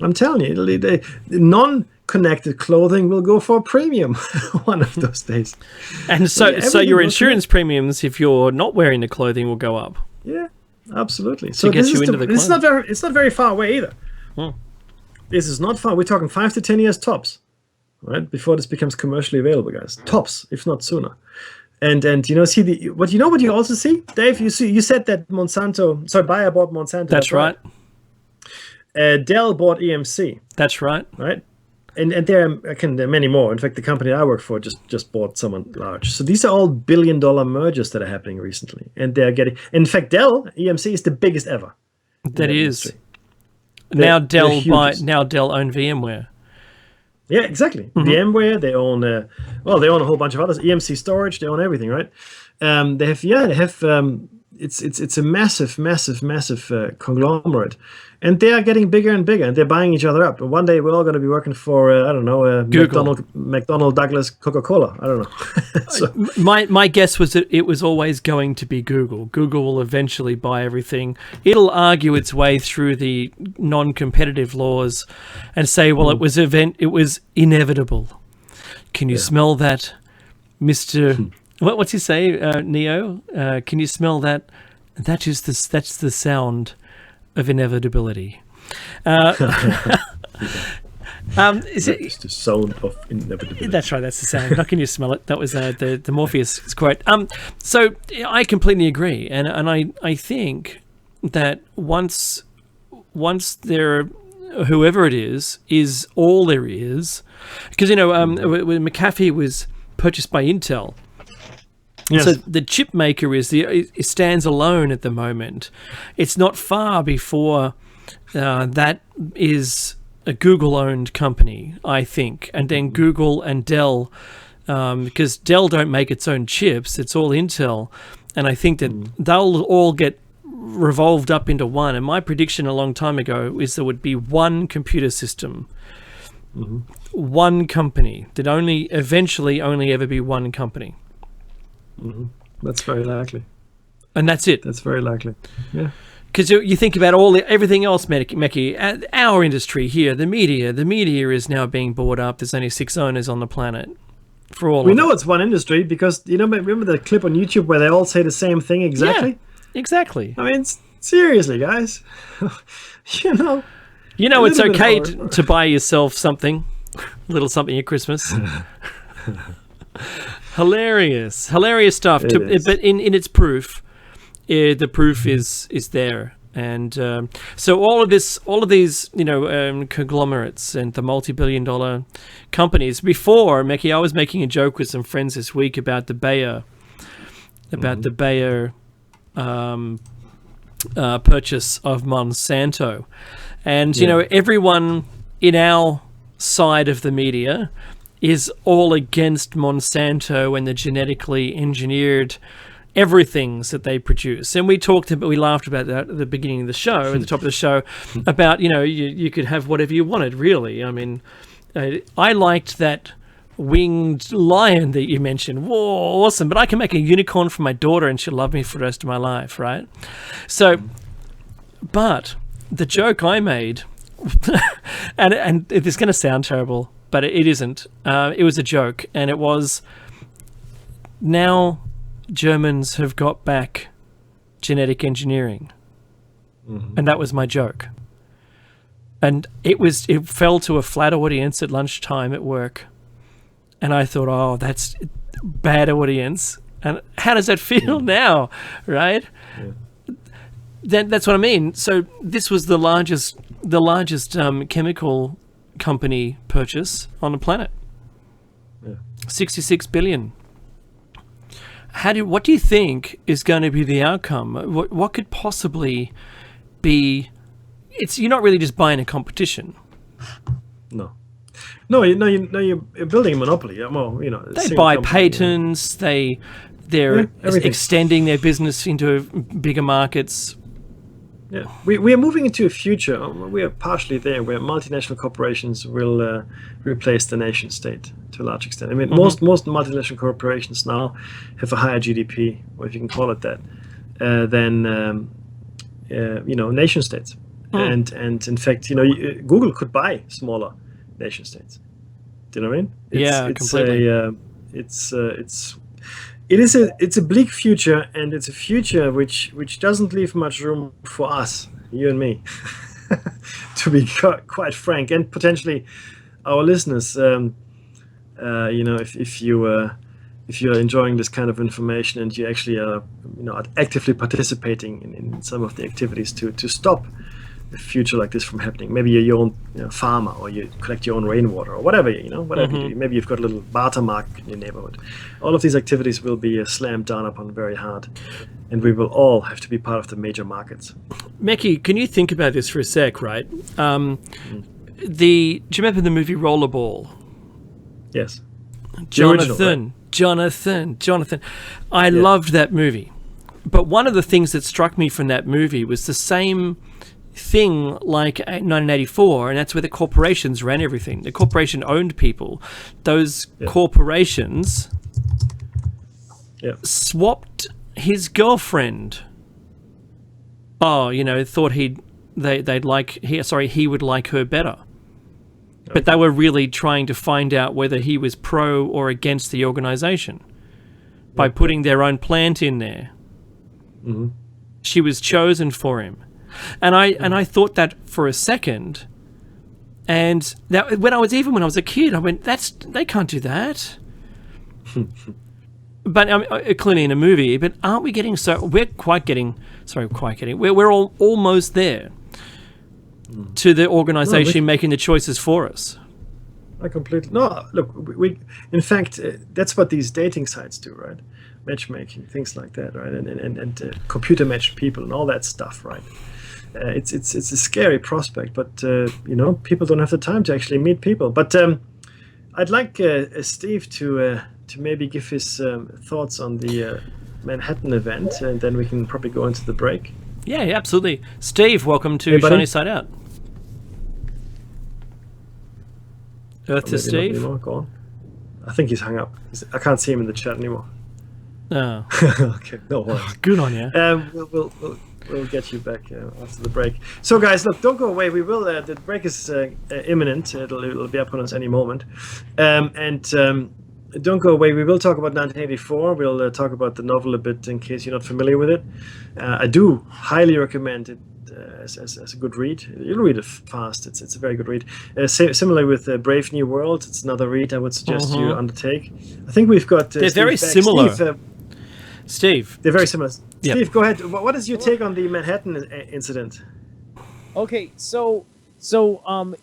I'm telling you, the non-connected clothing will go for a premium one of those days. And so your insurance premiums, if you're not wearing the clothing, will go up. Yeah, absolutely. So this is not very far away either. This is not far. We're talking 5 to 10 years tops, right? Before this becomes commercially available, guys. Tops, if not sooner. And what you also see, Dave. You said that Bayer bought Monsanto. That's right. Dell bought EMC. That's right. Right. And there are many more. In fact, the company I work for just bought someone large. So these are all billion-dollar mergers that are happening recently, and they're getting. In fact, Dell EMC is the biggest ever. That is. Now Dell own VMware. Yeah, exactly. Mm-hmm. VMware. They own. They own a whole bunch of others. EMC storage. They own everything, right? They have. It's a massive conglomerate, and they are getting bigger and bigger, and they're buying each other up. And one day we're all going to be working for McDonnell Douglas, Coca-Cola. I don't know. So, my guess was that it was always going to be Google. Google will eventually buy everything. It'll argue its way through the non-competitive laws and say, well, it was inevitable. Can you smell that, Mr. What's he say, Neo? Can you smell that? That's the sound of inevitability. Is it's the sound of inevitability. That's right. That's the sound. How can you smell it? That was the Morpheus quote. So I completely agree, and I think that once there, whoever it is all there is, because when McAfee was purchased by Intel. Yes. So the chip maker it stands alone at the moment. It's not far before that is a Google-owned company, I think, and then Google and Dell, because Dell don't make its own chips; it's all Intel, and I think that they'll all get revolved up into one. And my prediction a long time ago is there would be one computer system, one company that eventually only ever be one company. Mm-hmm. That's very likely, and that's it. That's very likely. Yeah, because you think about everything else, Meki. Our industry here, the media is now being bought up. There's only 6 owners on the planet. For all we know it's one industry because remember the clip on YouTube where they all say the same thing exactly. Yeah, exactly. I mean, seriously, guys. It's okay to buy yourself something, a little something at Christmas. Hilarious stuff. But in its proof, the proof is there, and so all of these conglomerates and the multi-billion-dollar companies. Before, Meki, I was making a joke with some friends this week about the Bayer, purchase of Monsanto, and everyone in our side of the media is all against Monsanto and the genetically engineered everythings that they produce. And we laughed about that at the beginning of the show, at the top of the show, about, you could have whatever you wanted, really. I mean, I liked that winged lion that you mentioned. Whoa, awesome. But I can make a unicorn for my daughter and she'll love me for the rest of my life, right? So, but the joke I made, and it's going to sound terrible, but it isn't. It was a joke, and it was. Now, Germans have got back genetic engineering, and that was my joke. And it fell to a flat audience at lunchtime at work, and I thought, oh, that's bad audience. And how does that feel now, right? Yeah. That's what I mean. So this was the largest chemical company purchase on the planet. Yeah. 66 billion. What do you think is going to be the outcome? What could possibly be? You're not really just buying a competition. No, you're building a monopoly. Well, they buy patents. They're extending their business into bigger markets. Yeah, we are moving into a future. We are partially there, where multinational corporations will replace the nation state to a large extent. I mean, most multinational corporations now have a higher GDP, or if you can call it that, than nation states. And in fact, Google could buy smaller nation states. Do you know what I mean? Completely. It's a bleak future, and it's a future which doesn't leave much room for us, you and me, to be quite frank, and potentially our listeners. If you're enjoying this kind of information, and you actually are actively participating in some of the activities to stop a future like this from happening. Maybe you're your own farmer, or you collect your own rainwater, or whatever you do. Maybe you've got a little barter market in your neighborhood. All of these activities will be slammed down upon very hard, and we will all have to be part of the major markets. Meki, can you think about this for a sec, right? Do you remember the movie Rollerball? Yes. Jonathan. I loved that movie. But one of the things that struck me from that movie was the same thing like 1984, and that's where the corporations ran everything. The corporation owned people. Those corporations swapped his girlfriend. Thought he would like her better. But they were really trying to find out whether he was pro or against the organization by putting their own plant in there. Mm-hmm. She was chosen for him. And I thought that for a second, and that when I was a kid, I went, they can't do that. But clearly in a movie. But aren't we getting we're almost there to the organization making the choices for us. I completely look. We in fact that's what these dating sites do, right? Matchmaking, things like that, right? And computer matched people and all that stuff, right? It's a scary prospect, but people don't have the time to actually meet people. But I'd like Steve to maybe give his thoughts on the Manhattan event, and then we can probably go into the break. Yeah, absolutely. Steve, welcome to Shiny Side Out. Earth to Steve. Go on. I think he's hung up. I can't see him in the chat anymore. Oh. Okay, no worries. Good on you. We'll get you back after the break. So, guys, look, don't go away. We will. The break is imminent. It'll be up on us any moment. Don't go away. We will talk about 1984. We'll talk about the novel a bit in case you're not familiar with it. I do highly recommend it as a good read. You'll read it fast. It's a very good read. Similarly with Brave New World, it's another read I would suggest you undertake. I think we've got. They're very similar. Steve. They're very similar. Yep. Steve, go ahead. What is your take on the Manhattan incident? Okay, so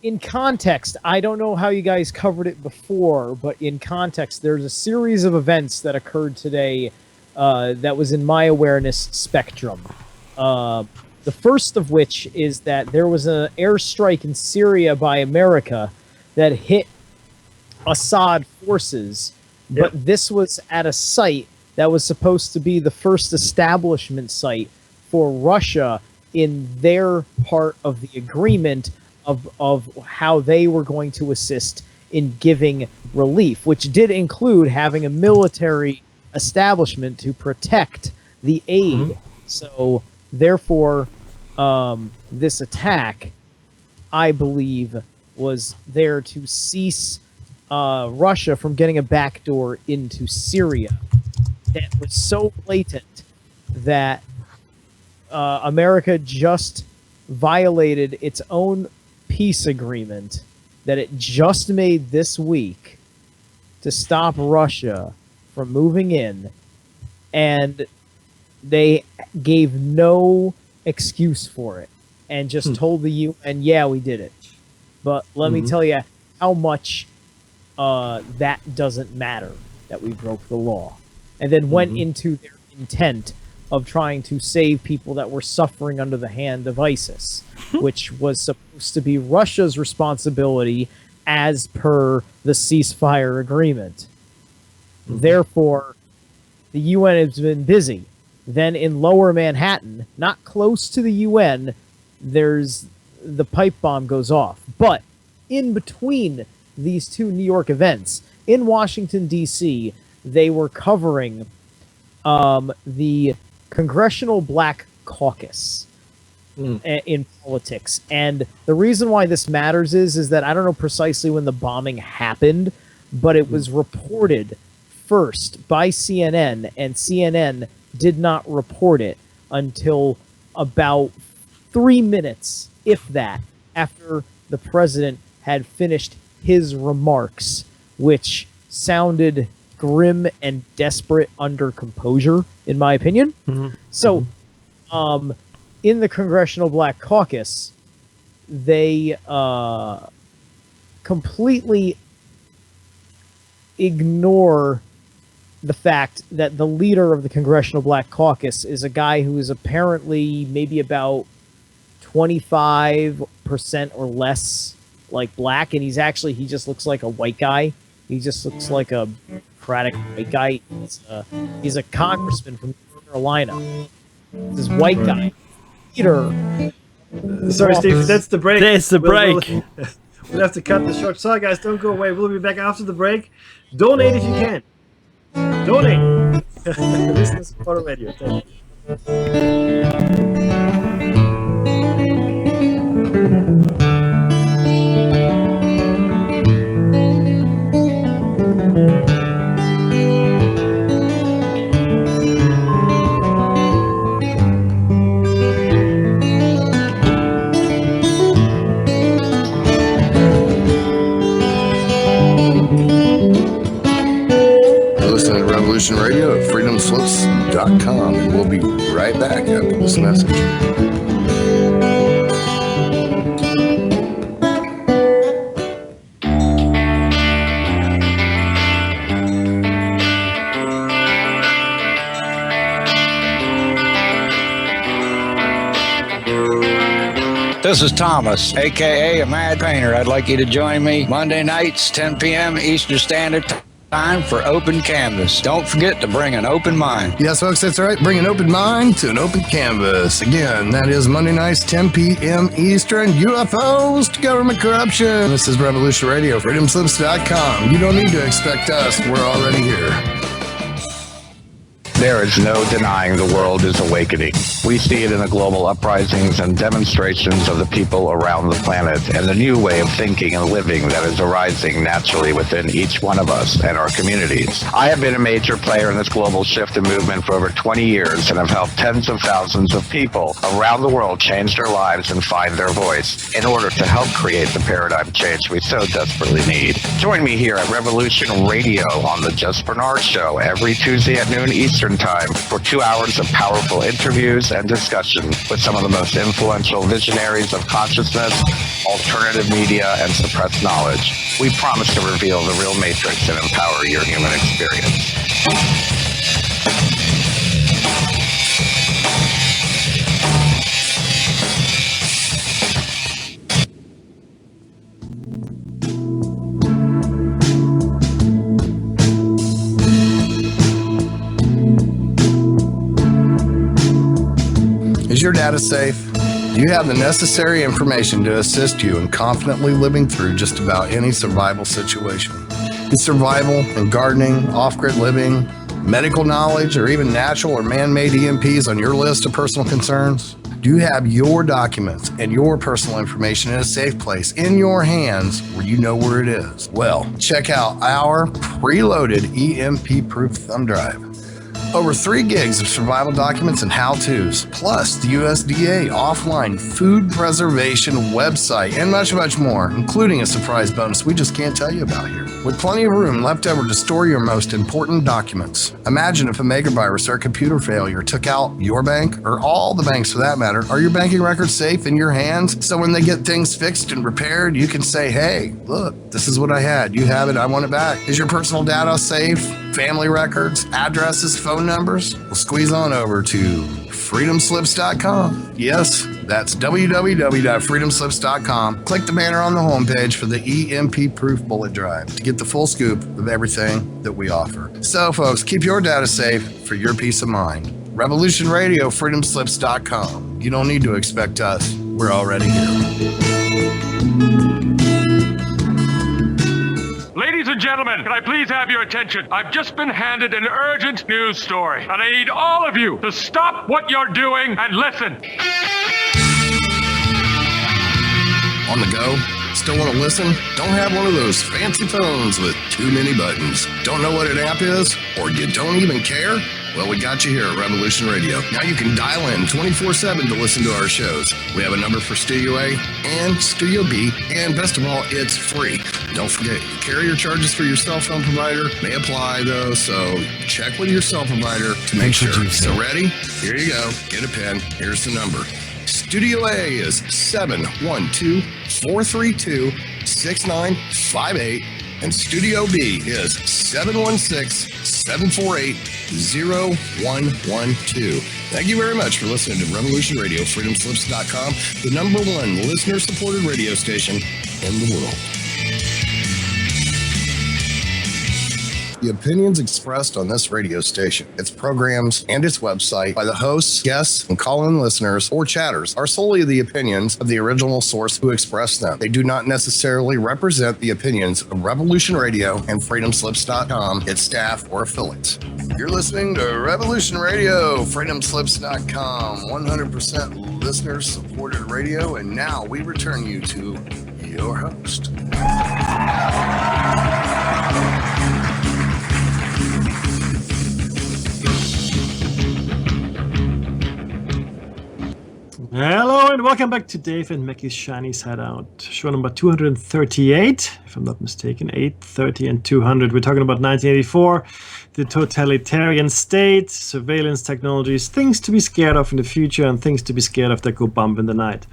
in context, I don't know how you guys covered it before, but in context, there's a series of events that occurred today that was in my awareness spectrum. The first of which is that there was an airstrike in Syria by America that hit Assad forces, but this was at a site that was supposed to be the first establishment site for Russia in their part of the agreement of how they were going to assist in giving relief, which did include having a military establishment to protect the aid. Mm-hmm. So, therefore, this attack, I believe, was there to cease Russia from getting a backdoor into Syria that was so blatant that America just violated its own peace agreement that it just made this week to stop Russia from moving in, and they gave no excuse for it and just told the UN, yeah, we did it. But let me tell you how much that doesn't matter, that we broke the law. And then went into their intent of trying to save people that were suffering under the hand of ISIS, which was supposed to be Russia's responsibility as per the ceasefire agreement. Therefore, the UN has been busy. Then in Lower Manhattan, not close to the UN, there's the pipe bomb goes off. But in between these two New York events, in Washington, D.C., they were covering the Congressional Black Caucus in politics. And the reason why this matters is that I don't know precisely when the bombing happened, but it was reported first by CNN, and CNN did not report it until about 3 minutes, if that, after the president had finished his remarks, which sounded grim and desperate under composure, in my opinion. So, in the Congressional Black Caucus, they completely ignore the fact that the leader of the Congressional Black Caucus is a guy who is apparently maybe about 25% or less like black, and he just looks like a white guy. He just looks like a Democratic white guy. He's a congressman from North Carolina. This white guy. Peter. Sorry, Steve, that's the break. There's the break. We'll have to cut this short. Sorry, guys, don't go away. We'll be back after the break. Donate if you can. Donate. Listen to Supporter Radio. Thank Revolution Radio at freedomslips.com, and we'll be right back after this message. This is Thomas, a.k.a. a Mad Painter. I'd like you to join me Monday nights, 10 p.m. Eastern Standard Time for Open Canvas. Don't forget to bring an open mind. Yes, folks, that's right. Bring an open mind to an open canvas. Again, that is Monday nights, 10 p.m. Eastern. UFOs to government corruption. This is Revolution Radio, freedomslips.com. You don't need to expect us. We're already here. There is no denying the world is awakening. We see it in the global uprisings and demonstrations of the people around the planet and the new way of thinking and living that is arising naturally within each one of us and our communities. I have been a major player in this global shift and movement for over 20 years and have helped tens of thousands of people around the world change their lives and find their voice in order to help create the paradigm change we so desperately need. Join me here at Revolution Radio on the Just Bernard Show every Tuesday at noon Eastern Time for 2 hours of powerful interviews and discussion with some of the most influential visionaries of consciousness, alternative media, and suppressed knowledge. We promise to reveal the real matrix and empower your human experience. Is your data safe? Do you have the necessary information to assist you in confidently living through just about any survival situation? Is survival and gardening, off-grid living, medical knowledge, or even natural or man-made EMPs on your list of personal concerns? You have your documents and your personal information in a safe place in your hands where you know where it is. Well, check out our preloaded EMP-proof thumb drive. Over 3 gigs of survival documents and how-tos, plus the USDA offline food preservation website, and much, much more, including a surprise bonus we just can't tell you about here. With plenty of room left over to store your most important documents. Imagine if a megavirus or a computer failure took out your bank, or all the banks for that matter. Are your banking records safe in your hands? So when they get things fixed and repaired, you can say, hey, look, this is what I had. You have it. I want it back. Is your personal data safe? Family records, addresses, phone numbers? Well, squeeze on over to freedomslips.com. Yes, that's www.freedomslips.com. Click the banner on the homepage for the EMP-proof bullet drive to get the full scoop of everything that we offer. So, folks, keep your data safe for your peace of mind. Revolution Radio, freedomslips.com. You don't need to expect us. We're already here. Ladies and gentlemen, can I please have your attention? I've just been handed an urgent news story, and I need all of you to stop what you're doing and listen. On the go? Still want to listen? Don't have one of those fancy phones with too many buttons. Don't know what an app is? Or you don't even care? Well, we got you here at Revolution Radio. Now you can dial in 24/7 to listen to our shows. We have a number for Studio A and Studio B, and best of all, it's free. Don't forget, carrier charges for your cell phone provider may apply, though, so check with your cell provider to make sure. So ready? Here you go. Get a pen. Here's the number. Studio A is 712-432-6958, and Studio B is 716-748-0112. Thank you very much for listening to Revolution Radio, freedomslips.com, the #1 listener-supported radio station in the world. The opinions expressed on this radio station, its programs, and its website by the hosts, guests, and call-in listeners or chatters are solely the opinions of the original source who expressed them. They do not necessarily represent the opinions of Revolution Radio and freedomslips.com, its staff, or affiliates. You're listening to Revolution Radio, freedomslips.com, 100% listener-supported radio, and now we return you to your host. Hello and welcome back to Dave and Mackie's Shiny Side Out. Show number 238, if I'm not mistaken, 830 and 200. We're talking about 1984, the totalitarian state, surveillance technologies, things to be scared of in the future and things to be scared of that go bump in the night.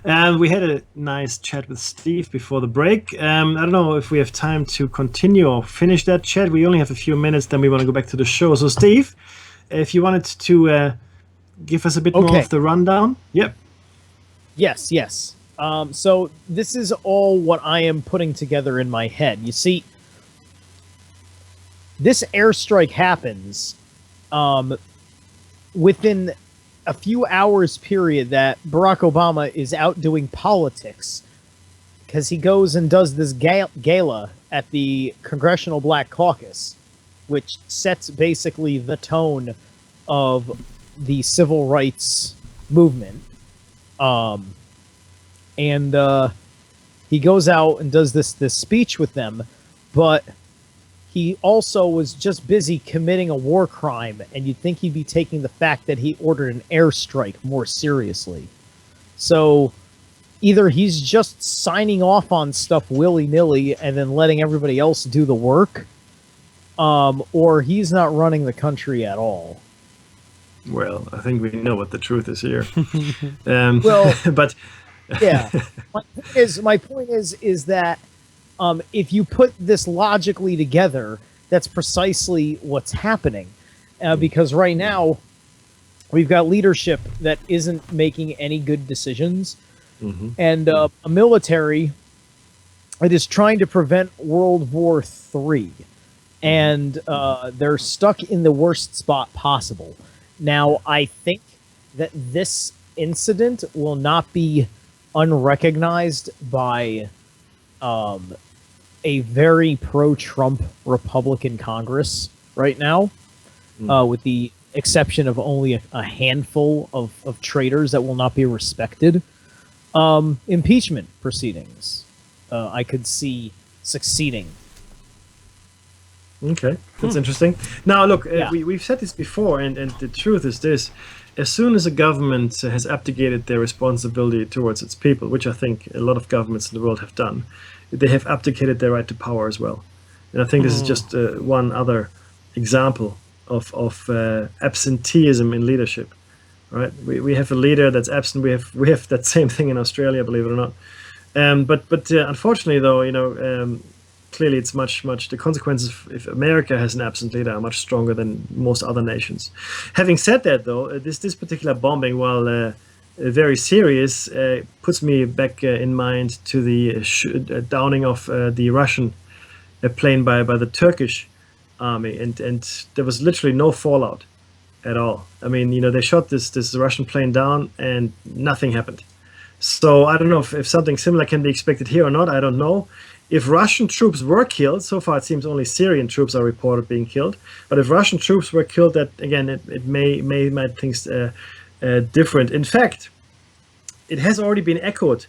And we had a nice chat with Steve before the break. I don't know if we have time to continue or finish that chat. We only have a few minutes, then we want to go back to the show. So Steve, if you wanted to... give us a bit more of the rundown. Yep. Yes. So this is all what I am putting together in my head. You see, this airstrike happens within a few hours period that Barack Obama is out doing politics because he goes and does this gala at the Congressional Black Caucus, which sets basically the tone of the civil rights movement. And he goes out and does this speech with them, but he also was just busy committing a war crime, and you'd think he'd be taking the fact that he ordered an airstrike more seriously. So either he's just signing off on stuff willy-nilly and then letting everybody else do the work, or he's not running the country at all. Well, I think we know what the truth is here. But yeah, my point is that if you put this logically together, that's precisely what's happening. Because right now we've got leadership that isn't making any good decisions, and a military that is trying to prevent World War III, and they're stuck in the worst spot possible. Now, I think that this incident will not be unrecognized by a very pro-Trump Republican Congress right now, with the exception of only a handful of traitors that will not be respected, impeachment proceedings, I could see succeeding. Okay, that's interesting. Now, look, Yeah. we've said this before, and the truth is this. As soon as a government has abdicated their responsibility towards its people, which I think a lot of governments in the world have done, they have abdicated their right to power as well. And I think this is just one other example of absenteeism in leadership. Right? We have a leader that's absent. We have that same thing in Australia, believe it or not. But unfortunately, though, clearly it's much the consequences if America has an absent leader are much stronger than most other nations. Having said that, though, this particular bombing, while very serious, puts me back in mind to the downing of the Russian plane by the Turkish army, and there was literally no fallout at all. I mean, they shot this Russian plane down and nothing happened. So I don't know if something similar can be expected here or not. I don't know. If Russian troops were killed, so far it seems only Syrian troops are reported being killed. But if Russian troops were killed, that again, it may make things different. In fact, it has already been echoed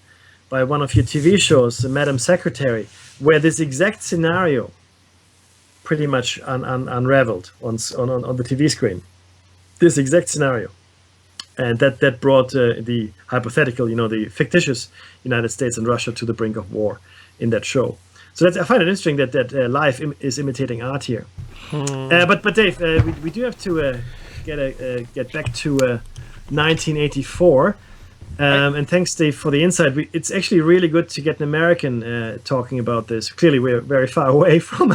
by one of your TV shows, Madam Secretary, where this exact scenario pretty much unraveled on the TV screen. This exact scenario. And that brought the hypothetical, the fictitious United States and Russia to the brink of war in that show. So I find it interesting that life is imitating art here. But Dave, we do have to get back to 1984. And thanks, Dave, for the insight. It's actually really good to get an American talking about this. Clearly, we're very far away from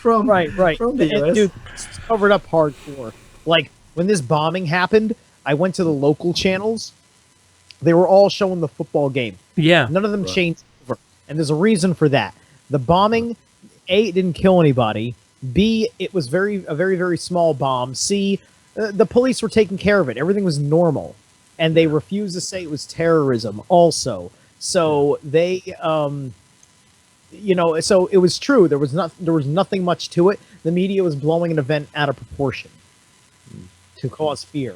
Right. from the US. Dude, it's covered up hardcore. Like, when this bombing happened, I went to the local channels. They were all showing the football game. Yeah. None of them changed over. And there's a reason for that. The bombing, A, it didn't kill anybody. B, it was a very, very small bomb. C, the police were taking care of it. Everything was normal. And they refused to say it was terrorism also. So they, so it was true. There was nothing much to it. The media was blowing an event out of proportion to cause fear.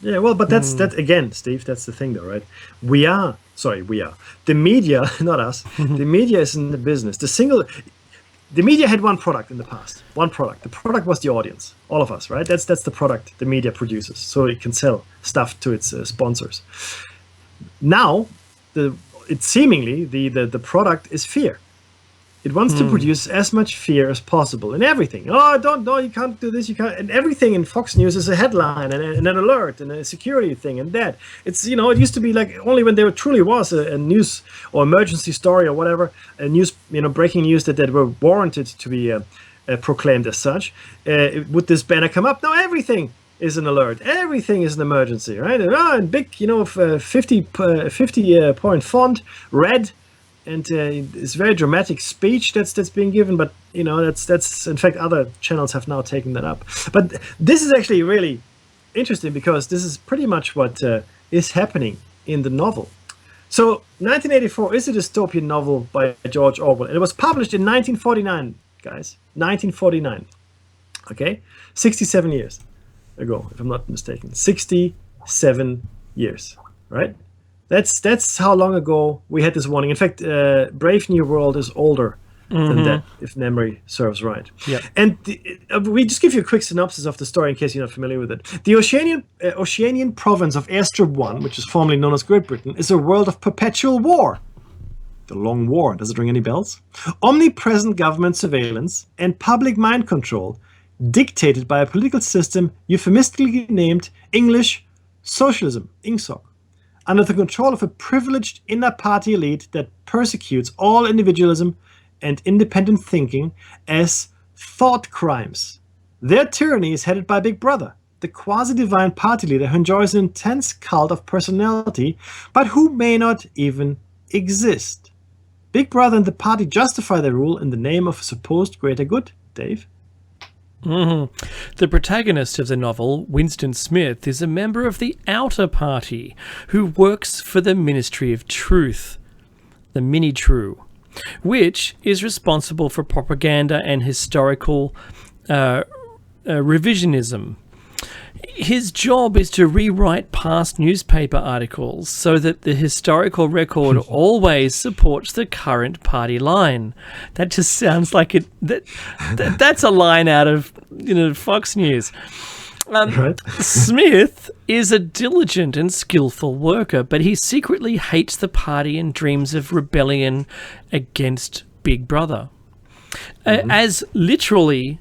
Yeah, well, but that's that again, Steve. That's the thing, though, right? We are the media, not us. The media is in the business. The media had one product in the past. One product. The product was the audience, all of us, right? That's the product the media produces, so it can sell stuff to its sponsors. Now, it's seemingly the product is fear. It wants to produce as much fear as possible in everything. Oh, you can't do this, you can't. And everything in Fox News is a headline and an alert and a security thing and that. It's, it used to be like only when there truly was a news or emergency story or whatever, a news, breaking news that were warranted to be proclaimed as such, would this banner come up? Now everything is an alert. Everything is an emergency, right? And big, 50 point font, red. And it's very dramatic speech that's being given, but that's in fact other channels have now taken that up. But this is actually really interesting because this is pretty much what is happening in the novel. So 1984 is a dystopian novel by George Orwell, and it was published in 1949, guys. 1949. Okay, 67 years ago, if I'm not mistaken. 67 years, right? That's how long ago we had this warning. In fact, Brave New World is older than that, if memory serves right. Yeah. And we just give you a quick synopsis of the story in case you're not familiar with it. The Oceanian province of Airstrip 1, which is formerly known as Great Britain, is a world of perpetual war. The Long War. Does it ring any bells? Omnipresent government surveillance and public mind control dictated by a political system euphemistically named English Socialism, INGSOC, under the control of a privileged inner party elite that persecutes all individualism and independent thinking as thought crimes. Their tyranny is headed by Big Brother, the quasi-divine party leader who enjoys an intense cult of personality, but who may not even exist. Big Brother and the party justify their rule in the name of a supposed greater good, Dave. The protagonist of the novel, Winston Smith, is a member of the Outer Party who works for the Ministry of Truth, the Mini-True, which is responsible for propaganda and historical revisionism. His job is to rewrite past newspaper articles so that the historical record always supports the current party line. That just sounds like it. That's a line out of Fox News. Right. Smith is a diligent and skillful worker, but he secretly hates the party and dreams of rebellion against Big Brother. As literary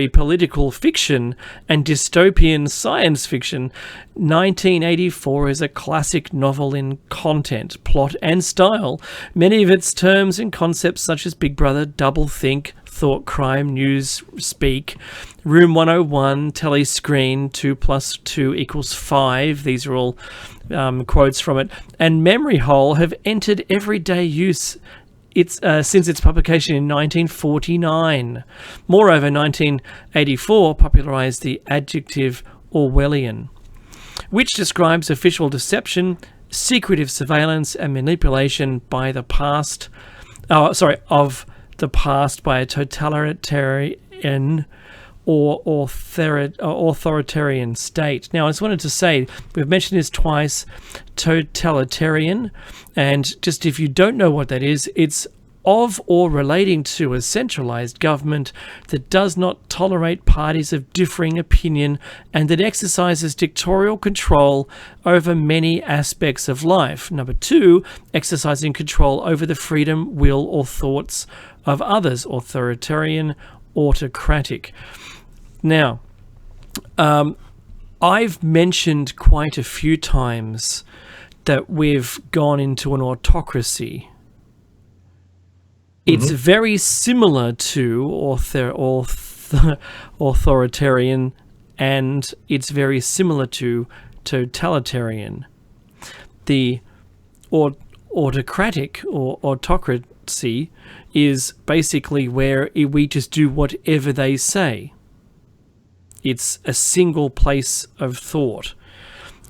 political fiction and dystopian science fiction, 1984 is a classic novel in content, plot, and style. Many of its terms and concepts, such as Big Brother, doublethink, thought crime, news speak, Room 101, telescreen, 2 + 2 = 5, these are all quotes from it, and Memory Hole have entered everyday use since its publication in 1949. Moreover, 1984 popularized the adjective Orwellian, which describes official deception, secretive surveillance, and manipulation by the past. Of the past by a totalitarian or authoritarian state. Now, I just wanted to say, we've mentioned this twice, totalitarian, and just if you don't know what that is, it's of or relating to a centralized government that does not tolerate parties of differing opinion and that exercises dictatorial control over many aspects of life. Number 2, exercising control over the freedom, will, or thoughts of others. Authoritarian, autocratic. Now, I've mentioned quite a few times that we've gone into an autocracy. It's very similar to authoritarian, and it's very similar to totalitarian. The autocratic or autocracy is basically where we just do whatever they say. It's a single place of thought.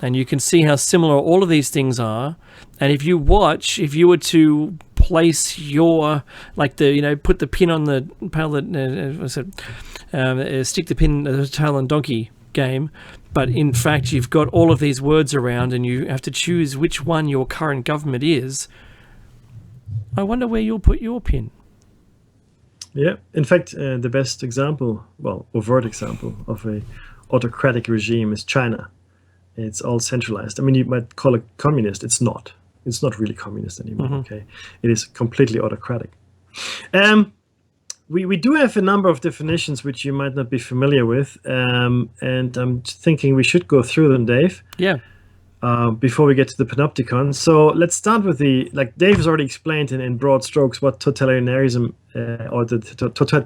And you can see how similar all of these things are. And if you were to place your, put the pin on the stick the pin in the tail and donkey game, but in fact you've got all of these words around and you have to choose which one your current government is, I wonder where you'll put your pin. Yeah, in fact, the best example, overt example of a autocratic regime is China. It's all centralized. I mean, you might call it communist. It's not. It's not really communist anymore. Okay, it is completely autocratic. We do have a number of definitions which you might not be familiar with, and I'm thinking we should go through them, Dave. Yeah. Before we get to the panopticon. So let's start with Dave has already explained in broad strokes what totalitarianism or the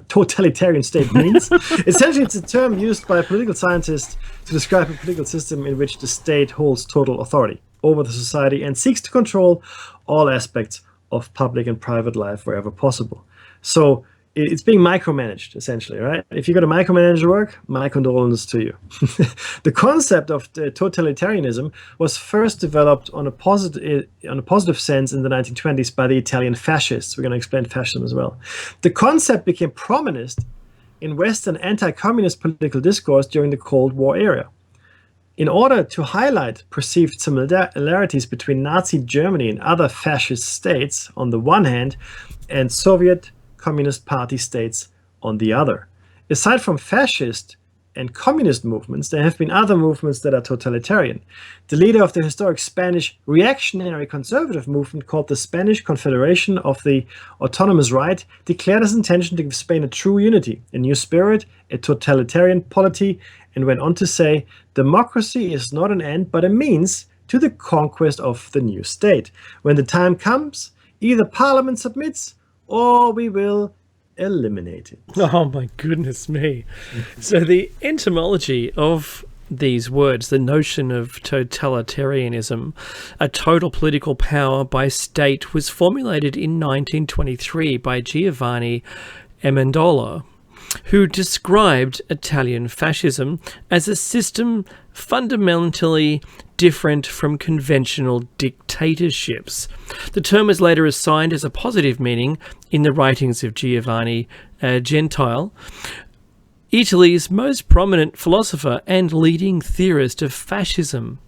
totalitarian state means. Essentially, it's a term used by political scientists to describe a political system in which the state holds total authority over the society and seeks to control all aspects of public and private life wherever possible. So it's being micromanaged, essentially, right? If you're going to micromanage work, my condolences to you. The concept of totalitarianism was first developed on a positive sense in the 1920s by the Italian fascists. We're going to explain fascism as well. The concept became prominent in Western anti-communist political discourse during the Cold War era. In order to highlight perceived similarities between Nazi Germany and other fascist states on the one hand, and Soviet Communist Party states on the other. Aside from fascist and communist movements, there have been other movements that are totalitarian. The leader of the historic Spanish reactionary conservative movement, called the Spanish Confederation of the Autonomous Right, declared his intention to give Spain a true unity, a new spirit, a totalitarian polity, and went on to say, democracy is not an end but a means to the conquest of the new state. When the time comes, either Parliament submits or we will eliminate it. Oh my goodness me. So the etymology of these words, the notion of totalitarianism, a total political power by state, was formulated in 1923 by Giovanni Amendola, who described Italian fascism as a system fundamentally different from conventional dictatorships. The term was later assigned as a positive meaning in the writings of Giovanni Gentile, Italy's most prominent philosopher and leading theorist of fascism.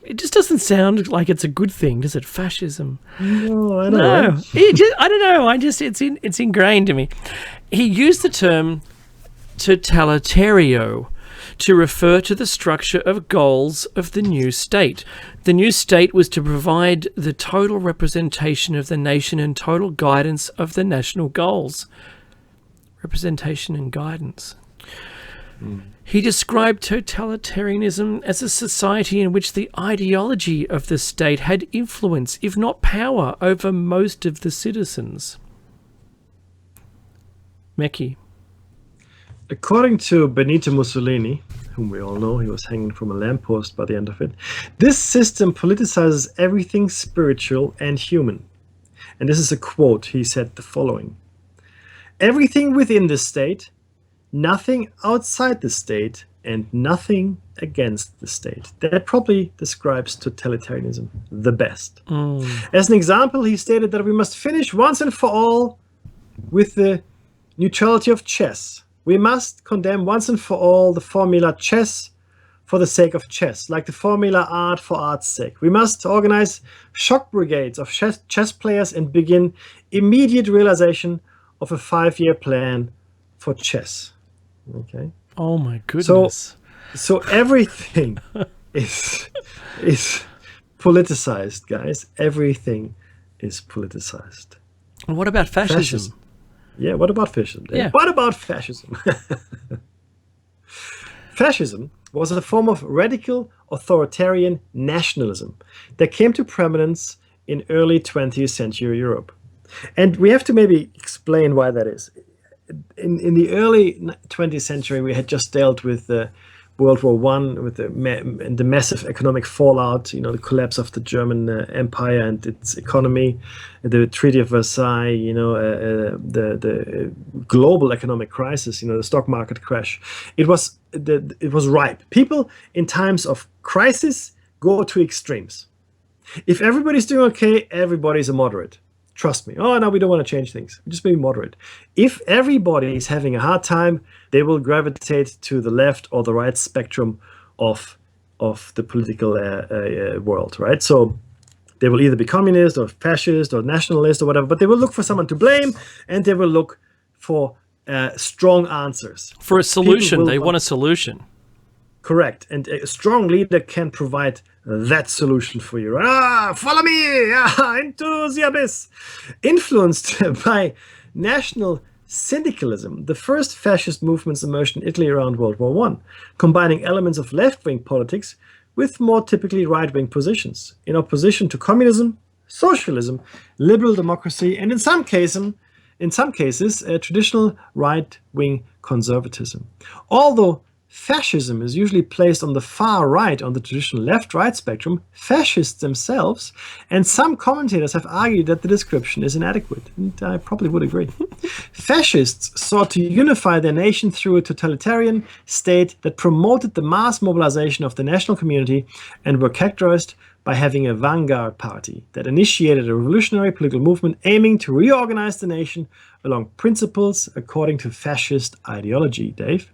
It just doesn't sound like it's a good thing, does it? Fascism. No, I don't No, know. I don't know. It's ingrained in me. He used the term totalitario to refer to the structure of goals of the new state. The new state was to provide the total representation of the nation and total guidance of the national goals. Representation and guidance. He described totalitarianism as a society in which the ideology of the state had influence, if not power, over most of the citizens. Meki. According to Benito Mussolini, whom we all know, he was hanging from a lamppost by the end of it, this system politicizes everything spiritual and human. And this is a quote. He said the following: "Everything within the state, nothing outside the state, and nothing against the state." That probably describes totalitarianism the best. As an example, he stated that we must finish once and for all with the neutrality of chess. We must condemn once and for all the formula chess for the sake of chess, like the formula art for art's sake. We must organize shock brigades of chess players and begin immediate realization of a 5-year plan for chess. Okay. Oh my goodness. So everything is politicized, guys. Everything is politicized. And what about fascism? Yeah, what about fascism? Yeah. What about fascism? Fascism was a form of radical authoritarian nationalism that came to prominence in early 20th century Europe. And we have to maybe explain why that is. In the early 20th century, we had just dealt with World War I, with the massive economic fallout, the collapse of the German Empire and its economy, the Treaty of Versailles, the global economic crisis, the stock market crash. It was ripe. People in times of crisis go to extremes. If everybody's doing okay, everybody's a moderate. Trust me. Oh, no, we don't want to change things. Just be moderate. If everybody is having a hard time, they will gravitate to the left or the right spectrum of the political world, right? So they will either be communist or fascist or nationalist or whatever, but they will look for someone to blame, and they will look for strong answers. For a solution. They want a solution. Correct. And a strong leader can provide that solution for you. Follow me! Into the abyss! Influenced by national syndicalism, the first fascist movements emerged in Italy around World War I, combining elements of left-wing politics with more typically right-wing positions, in opposition to communism, socialism, liberal democracy, and in some cases, traditional right-wing conservatism. Although fascism is usually placed on the far right on the traditional left-right spectrum, fascists themselves and some commentators have argued that the description is inadequate, and I probably would agree. Fascists sought to unify their nation through a totalitarian state that promoted the mass mobilization of the national community and were characterized by having a vanguard party that initiated a revolutionary political movement aiming to reorganize the nation along principles according to fascist ideology. Dave?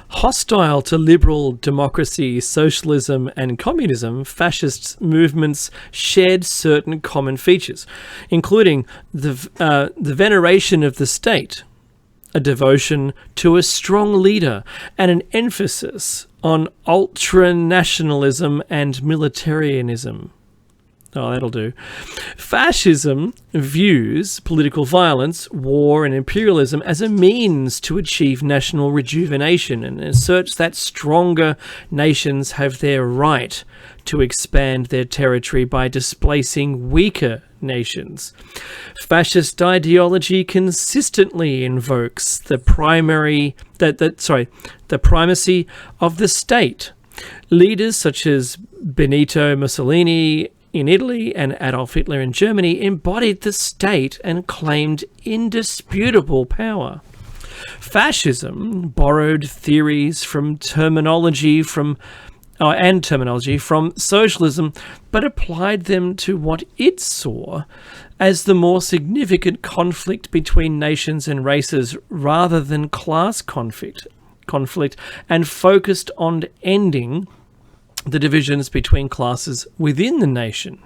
Hostile to liberal democracy, socialism, and communism, fascist movements shared certain common features, including the veneration of the state, a devotion to a strong leader, and an emphasis on ultranationalism and militarism. Oh, that'll do. Fascism views political violence, war, and imperialism as a means to achieve national rejuvenation and asserts that stronger nations have their right to expand their territory by displacing weaker nations. Fascist ideology consistently invokes the primacy of the state. Leaders such as Benito Mussolini in Italy and Adolf Hitler in Germany embodied the state and claimed indisputable power. Fascism borrowed theories from terminology from and terminology from socialism, but applied them to what it saw as the more significant conflict between nations and races rather than class conflict, and focused on ending the divisions between classes within the nation.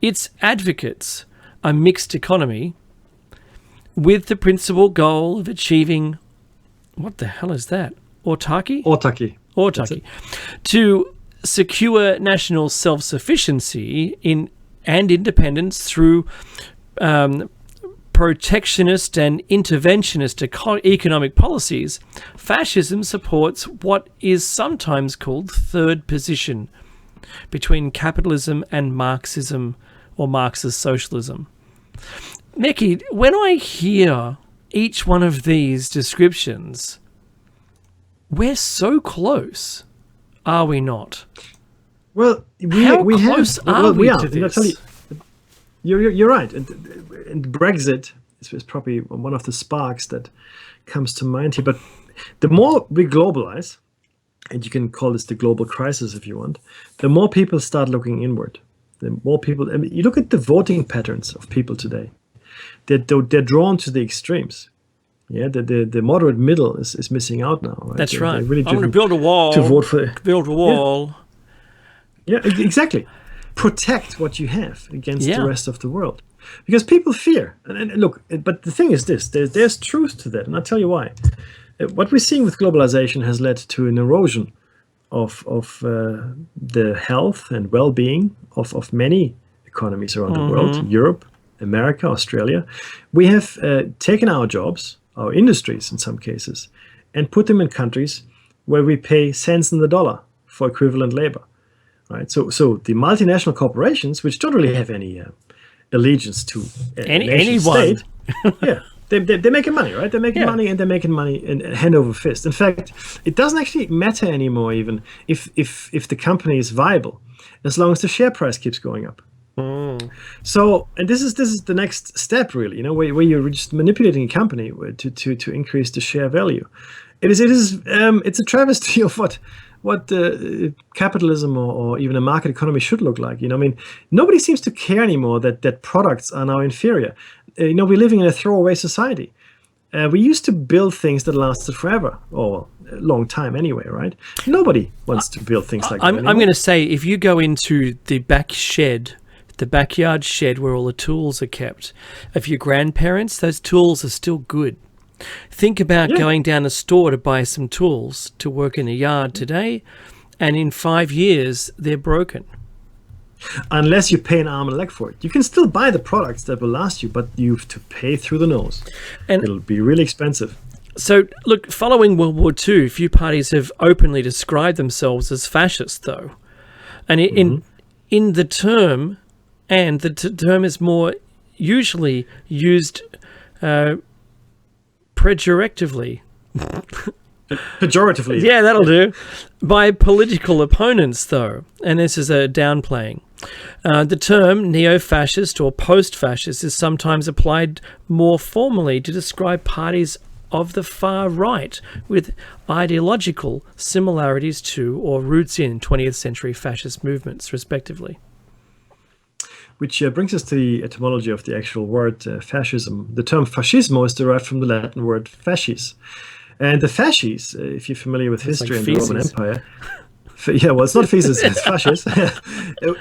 Its advocates a mixed economy with the principal goal of achieving, what the hell is that? Autarky? Autarky. To secure national self-sufficiency and independence through protectionist and interventionist economic policies, fascism supports what is sometimes called third position between capitalism and Marxism or Marxist socialism. Mickey, when I hear each one of these descriptions, we're so close, are we not? Well, How close are we to this? You're right. And Brexit is probably one of the sparks that comes to mind here. But the more we globalize, and you can call this the global crisis if you want, the more people start looking inward. The more people, I mean, you look at the voting patterns of people today. They're drawn to the extremes. Yeah, the moderate middle is missing out now. Right? That's right. They're really I'm going to build a wall. To vote for build a wall. Yeah, exactly. Protect what you have against the rest of the world, because people fear. And look, but the thing is this: there's truth to that, and I'll tell you why. What we're seeing with globalization has led to an erosion of the health and well-being of many economies around the world, Europe, America, Australia. We have taken our jobs, our industries in some cases, and put them in countries where we pay cents in the dollar for equivalent labor. Right. So the multinational corporations, which don't really have any allegiance to anyone, state, they're making money, right? They're making money, and they're making money in hand over fist. In fact, it doesn't actually matter anymore, even if the company is viable, as long as the share price keeps going up. So, and this is the next step, really. You know, where you're just manipulating a company to increase the share value. It's a travesty of what capitalism or even a market economy should look like. You know, I mean, nobody seems to care anymore that products are now inferior. You know, we're living in a throwaway society. We used to build things that lasted forever, or a long time anyway, right? Nobody wants to build things like that anymore. I'm going to say, if you go into the backyard shed where all the tools are kept, of your grandparents, those tools are still good. Think about going down a store to buy some tools to work in a yard today, and in 5 years, they're broken. Unless you pay an arm and a leg for it. You can still buy the products that will last you, but you have to pay through the nose. And it'll be really expensive. So, look, following World War II, few parties have openly described themselves as fascist, though. And in the term, and the term is more usually used pejoratively. Pejoratively. Yeah, that'll do. By political opponents, though, and this is a downplaying. The term neo-fascist or post-fascist is sometimes applied more formally to describe parties of the far right with ideological similarities to or roots in 20th century fascist movements, respectively. Which brings us to the etymology of the actual word fascism. The term fascismo is derived from the Latin word fascis. And the fascis, if you're familiar with history and the Roman Empire, well, it's not fascis, it's fascis.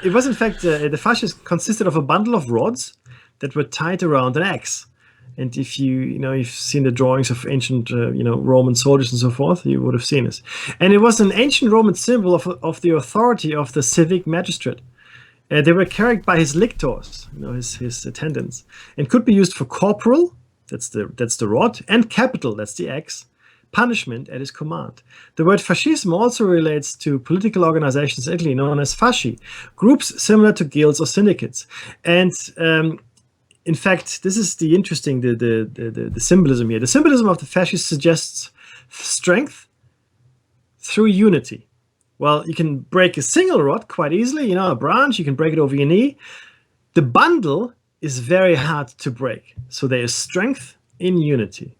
It was, in fact, the fascis consisted of a bundle of rods that were tied around an axe. And if you've seen the drawings of ancient, Roman soldiers and so forth, you would have seen this. And it was an ancient Roman symbol of the authority of the civic magistrate. They were carried by his lictors, his attendants, and could be used for corporal, that's the rod, and capital, that's the axe, punishment at his command. The word fascism also relates to political organizations in Italy known as fasci, groups similar to guilds or syndicates. And in fact, this is the interesting the symbolism here. The symbolism of the fascist suggests strength through unity. Well, you can break a single rod quite easily, a branch, you can break it over your knee. The bundle is very hard to break. So there is strength in unity.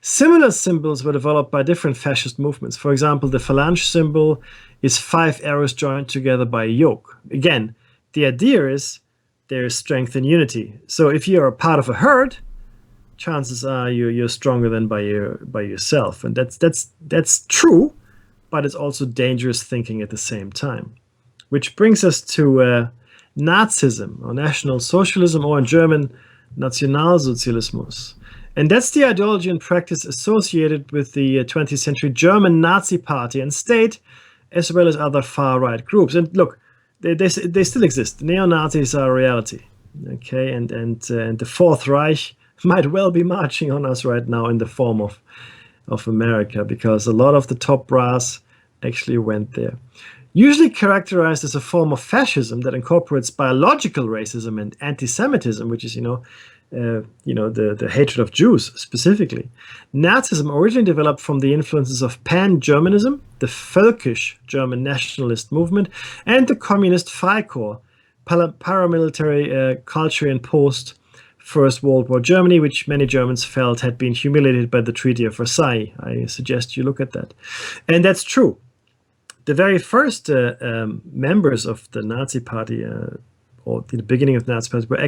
Similar symbols were developed by different fascist movements. For example, the phalange symbol is 5 arrows joined together by a yoke. Again, the idea is there is strength in unity. So if you're a part of a herd, chances are you're stronger than by yourself, and that's true, but it's also dangerous thinking at the same time. Which brings us to Nazism, or National Socialism, or in German, Nationalsozialismus. And that's the ideology and practice associated with the 20th century German Nazi party and state, as well as other far-right groups. And look, they still exist. Neo-Nazis are a reality. Okay, and the Fourth Reich might well be marching on us right now in the form of America, because a lot of the top brass actually went there. Usually characterized as a form of fascism that incorporates biological racism and anti-Semitism, which is, the hatred of Jews specifically. Nazism originally developed from the influences of Pan-Germanism, the Völkisch German nationalist movement, and the communist Freikorps, paramilitary culture in post-First World War Germany, which many Germans felt had been humiliated by the Treaty of Versailles. I suggest you look at that. And that's true. The very first members of the Nazi Party, or the beginning of the Nazi Party,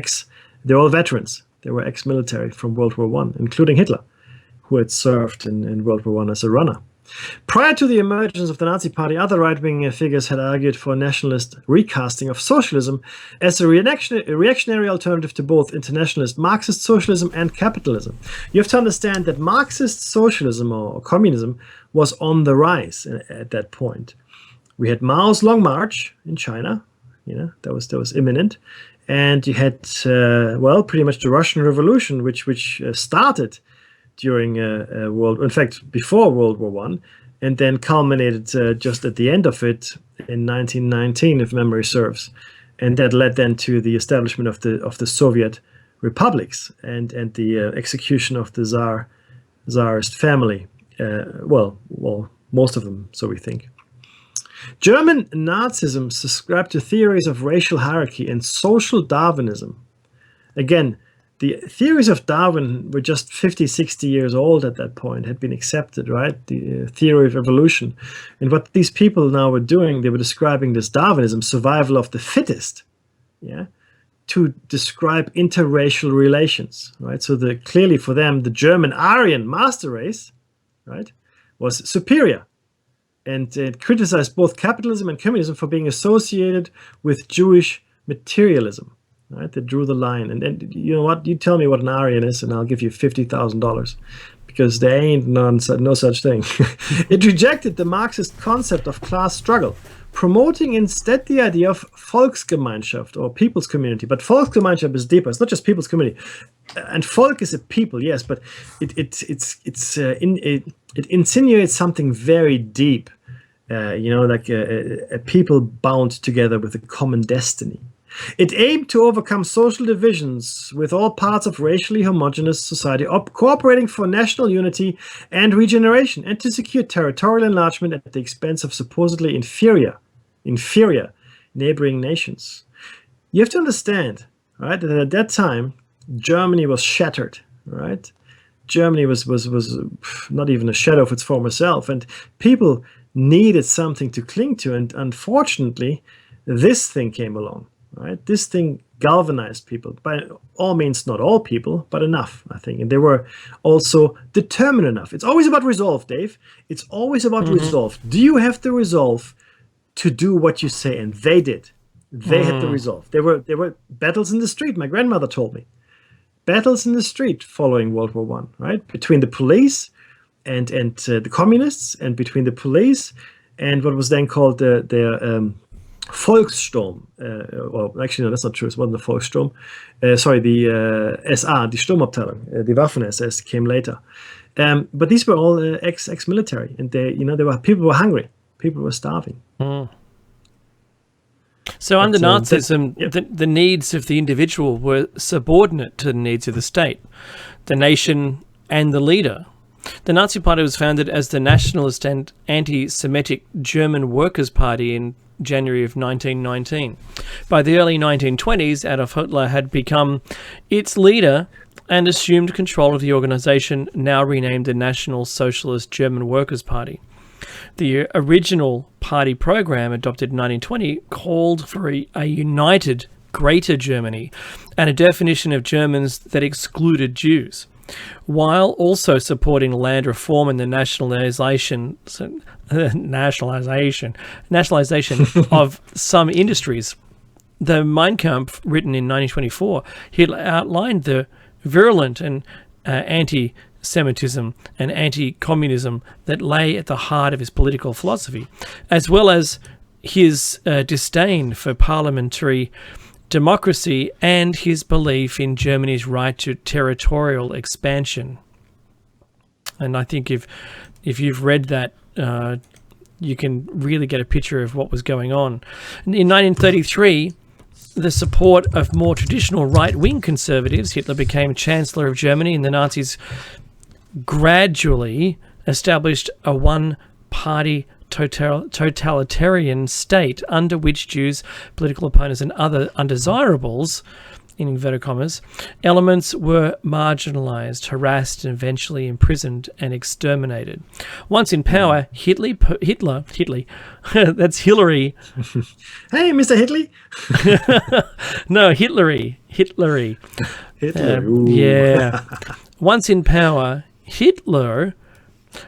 they're all veterans. They were ex-military from World War I, including Hitler, who had served in World War I as a runner. Prior to the emergence of the Nazi Party, other right-wing figures had argued for a nationalist recasting of socialism as a reactionary alternative to both internationalist Marxist socialism and capitalism. You have to understand that Marxist socialism or communism was on the rise at that point. We had Mao's Long March in China, that was imminent, and you had pretty much the Russian Revolution, which started during before World War I, and then culminated just at the end of it in 1919, if memory serves, and that led then to the establishment of the Soviet republics and the execution of the Tsarist family. Most of them, so we think. German Nazism subscribed to theories of racial hierarchy and social Darwinism. Again, the theories of Darwin were just 50, 60 years old at that point, had been accepted, right? The theory of evolution. And what these people now were doing, they were describing this Darwinism, survival of the fittest, to describe interracial relations, right? So clearly for them, the German Aryan master race, right, was superior. And it criticized both capitalism and communism for being associated with Jewish materialism. Right? They drew the line. And you know what? You tell me what an Aryan is, and I'll give you $50,000, because there ain't no such thing. It rejected the Marxist concept of class struggle, promoting instead the idea of Volksgemeinschaft, or people's community. But Volksgemeinschaft is deeper. It's not just people's community. And Volk is a people, yes, but it insinuates something very deep, like a people bound together with a common destiny. It aimed to overcome social divisions with all parts of racially homogeneous society cooperating for national unity and regeneration, and to secure territorial enlargement at the expense of supposedly inferior neighboring nations. You have to understand, right, that at that time, Germany was shattered, right? Germany was not even a shadow of its former self, and people needed something to cling to. And unfortunately, this thing came along, right? This thing galvanized people. By all means, not all people, but enough, I think. And they were also determined enough. It's always about resolve, Dave. It's always about resolve. Do you have the resolve to do what you say? And they did. They had the resolve. There were battles in the street. My grandmother told me. Battles in the street following World War I, right? Between the police and the communists, and between the police and what was then called their Volkssturm. Actually, no, that's not true. It wasn't the Volkssturm. The SA, die Sturmabteilung, the Waffen-SS came later. But these were all ex-military, and people were hungry. People were starving. So under Nazism, the needs of the individual were subordinate to the needs of the state, the nation, and the leader. The Nazi Party was founded as the nationalist and anti-Semitic German Workers' Party in January of 1919. By the early 1920s, Adolf Hitler had become its leader and assumed control of the organization, now renamed the National Socialist German Workers' Party. The original party program, adopted in 1920, called for a united Greater Germany and a definition of Germans that excluded Jews, while also supporting land reform and the nationalization of some industries. The Mein Kampf, written in 1924, Hitler outlined the virulent and anti-Semitism and anti-communism that lay at the heart of his political philosophy, as well as his disdain for parliamentary democracy and his belief in Germany's right to territorial expansion. And I think if you've read that, you can really get a picture of what was going on. In 1933, the support of more traditional right-wing conservatives, Hitler became Chancellor of Germany, and the Nazis gradually established a one-party totalitarian state under which Jews, political opponents, and other undesirables, in inverted commas, elements were marginalized, harassed, and eventually imprisoned and exterminated. Once in power, Hitler, that's Hillary. Hey, Mr. Hitley. No, Hitlery. Hitler. Yeah. Once in power, Hitler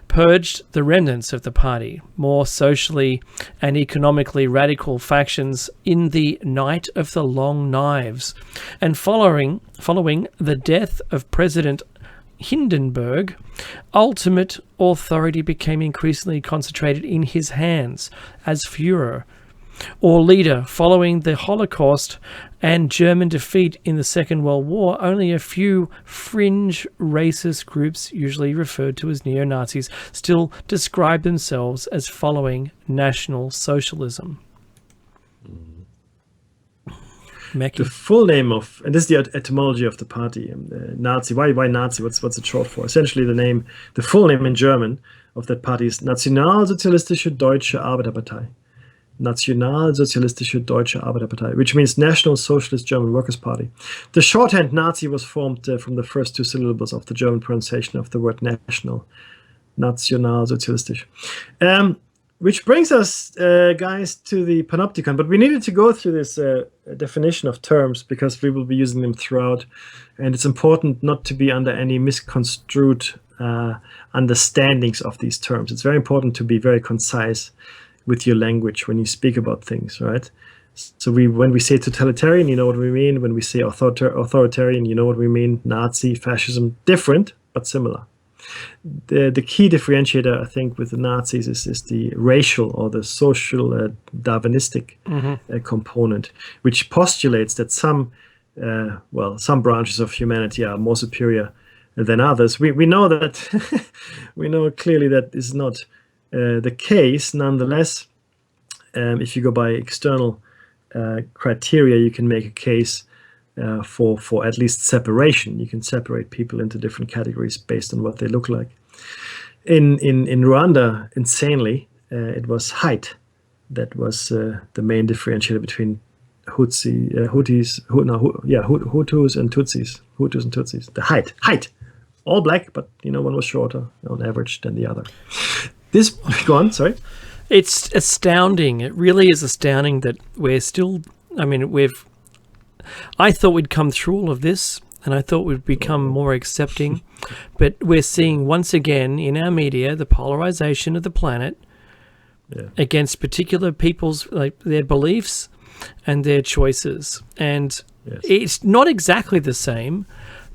purged the remnants of the party, more socially and economically radical factions in the Night of the Long Knives, and following the death of President Hindenburg, ultimate authority became increasingly concentrated in his hands as Führer, or leader. Following the Holocaust and German defeat in the Second World War, only a few fringe racist groups, usually referred to as neo-Nazis, still describe themselves as following National Socialism. The full name of, and this is the etymology of the party, Nazi. Why Nazi? What's it short for? Essentially, the full name in German of that party is Nationalsozialistische Deutsche Arbeiterpartei. Nationalsozialistische Deutsche Arbeiterpartei, which means National Socialist German Workers' Party. The shorthand Nazi was formed from the first two syllables of the German pronunciation of the word national, Nationalsozialistisch. Which brings us, guys, to the panopticon. But we needed to go through this definition of terms because we will be using them throughout. And it's important not to be under any misconstrued understandings of these terms. It's very important to be very concise with your language when you speak about things, right? So when we say totalitarian, you know what we mean. When we say authoritarian, you know what we mean. Nazi, fascism, different but similar. The key differentiator, I think, with the Nazis is the racial or the social Darwinistic component, which postulates that some branches of humanity are more superior than others. We know that we know clearly that is not the case. Nonetheless, if you go by external criteria, you can make a case for at least separation. You can separate people into different categories based on what they look like. In Rwanda, insanely, it was height that was the main differentiator between Hutus and Tutsis. Hutus and Tutsis. The height, all black, but one was shorter on average than the other. Go on, sorry. It's astounding. It really is astounding that we're still, I thought we'd come through all of this and I thought we'd become more accepting, but we're seeing once again in our media the polarization of the planet against particular people's, their beliefs and their choices. And it's not exactly the same,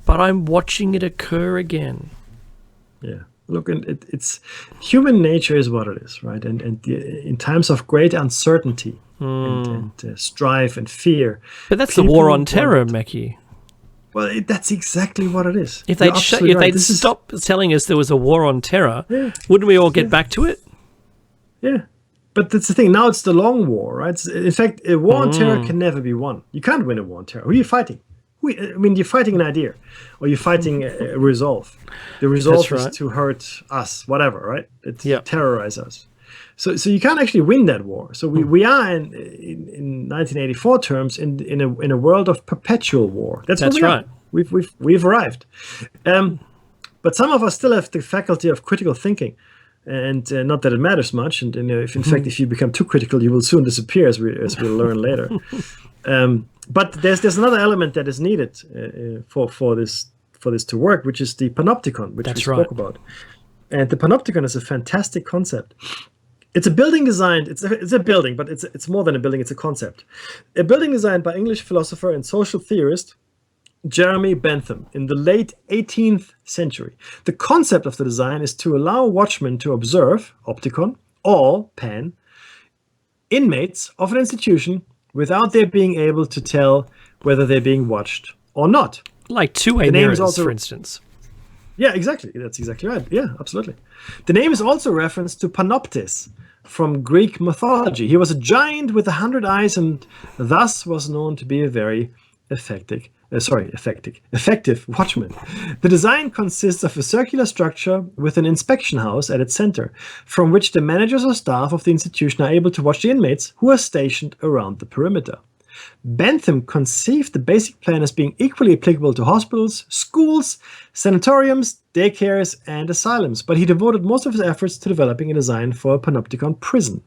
but I'm watching it occur again. Yeah. Look, and it's human nature is what it is, right? And in times of great uncertainty and strife and fear. But that's the war on terror, Mackie. Well, that's exactly what it is. If they'd stop telling us there was a war on terror, wouldn't we all get back to it? Yeah. But that's the thing. Now it's the long war, right? In fact, a war on terror can never be won. You can't win a war on terror. Who are you fighting? You're fighting an idea, or you're fighting a resolve. The resolve is to hurt us, whatever, right? To terrorize us. So you can't actually win that war. So we are in 1984 terms in a world of perpetual war. That's what we right. are. we've arrived. But some of us still have the faculty of critical thinking, and not that it matters much. And if in fact if you become too critical, you will soon disappear, as we'll learn later. But there's another element that is needed for this to work, which is the panopticon, which we spoke about. And the panopticon is a fantastic concept. It's a building designed. It's a building, but it's more than a building. It's a concept. A building designed by English philosopher and social theorist Jeremy Bentham in the late 18th century. The concept of the design is to allow watchmen to observe, opticon, all, pan, inmates of an institution without their being able to tell whether they're being watched or not. Like two-way mirrors, for instance. Yeah, exactly. That's exactly right. Yeah, absolutely. The name is also a reference to Panoptes from Greek mythology. He was a giant with 100 eyes and thus was known to be a very effective watchman. The design consists of a circular structure with an inspection house at its center, from which the managers or staff of the institution are able to watch the inmates who are stationed around the perimeter. Bentham conceived the basic plan as being equally applicable to hospitals, schools, sanatoriums, daycares, and asylums, but he devoted most of his efforts to developing a design for a panopticon prison.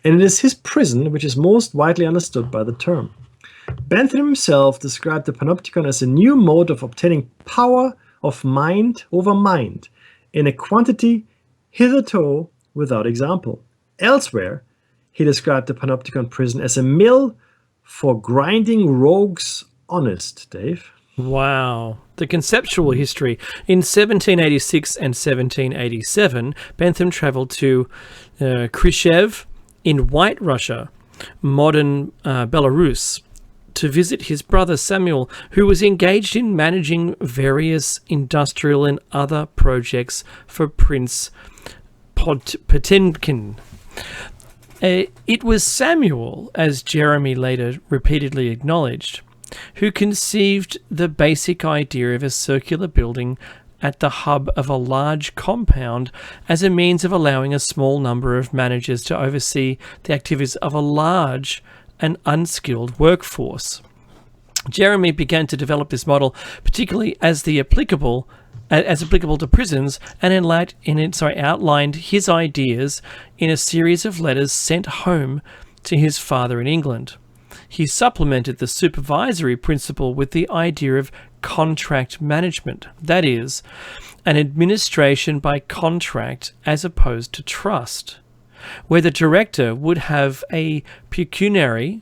And it is his prison which is most widely understood by the term. Bentham himself described the panopticon as a new mode of obtaining power of mind over mind in a quantity hitherto without example. Elsewhere, he described the panopticon prison as a mill for grinding rogues honest, Dave. Wow. The conceptual history. In 1786 and 1787, Bentham travelled to Khrushchev in White Russia, modern Belarus, to visit his brother Samuel, who was engaged in managing various industrial and other projects for Prince Potemkin. It was Samuel, as Jeremy later repeatedly acknowledged, who conceived the basic idea of a circular building at the hub of a large compound as a means of allowing a small number of managers to oversee the activities of a large and unskilled workforce. Jeremy began to develop this model, particularly as applicable to prisons, and outlined his ideas in a series of letters sent home to his father in England. He supplemented the supervisory principle with the idea of contract management, that is, an administration by contract as opposed to trust, where the director would have a pecuniary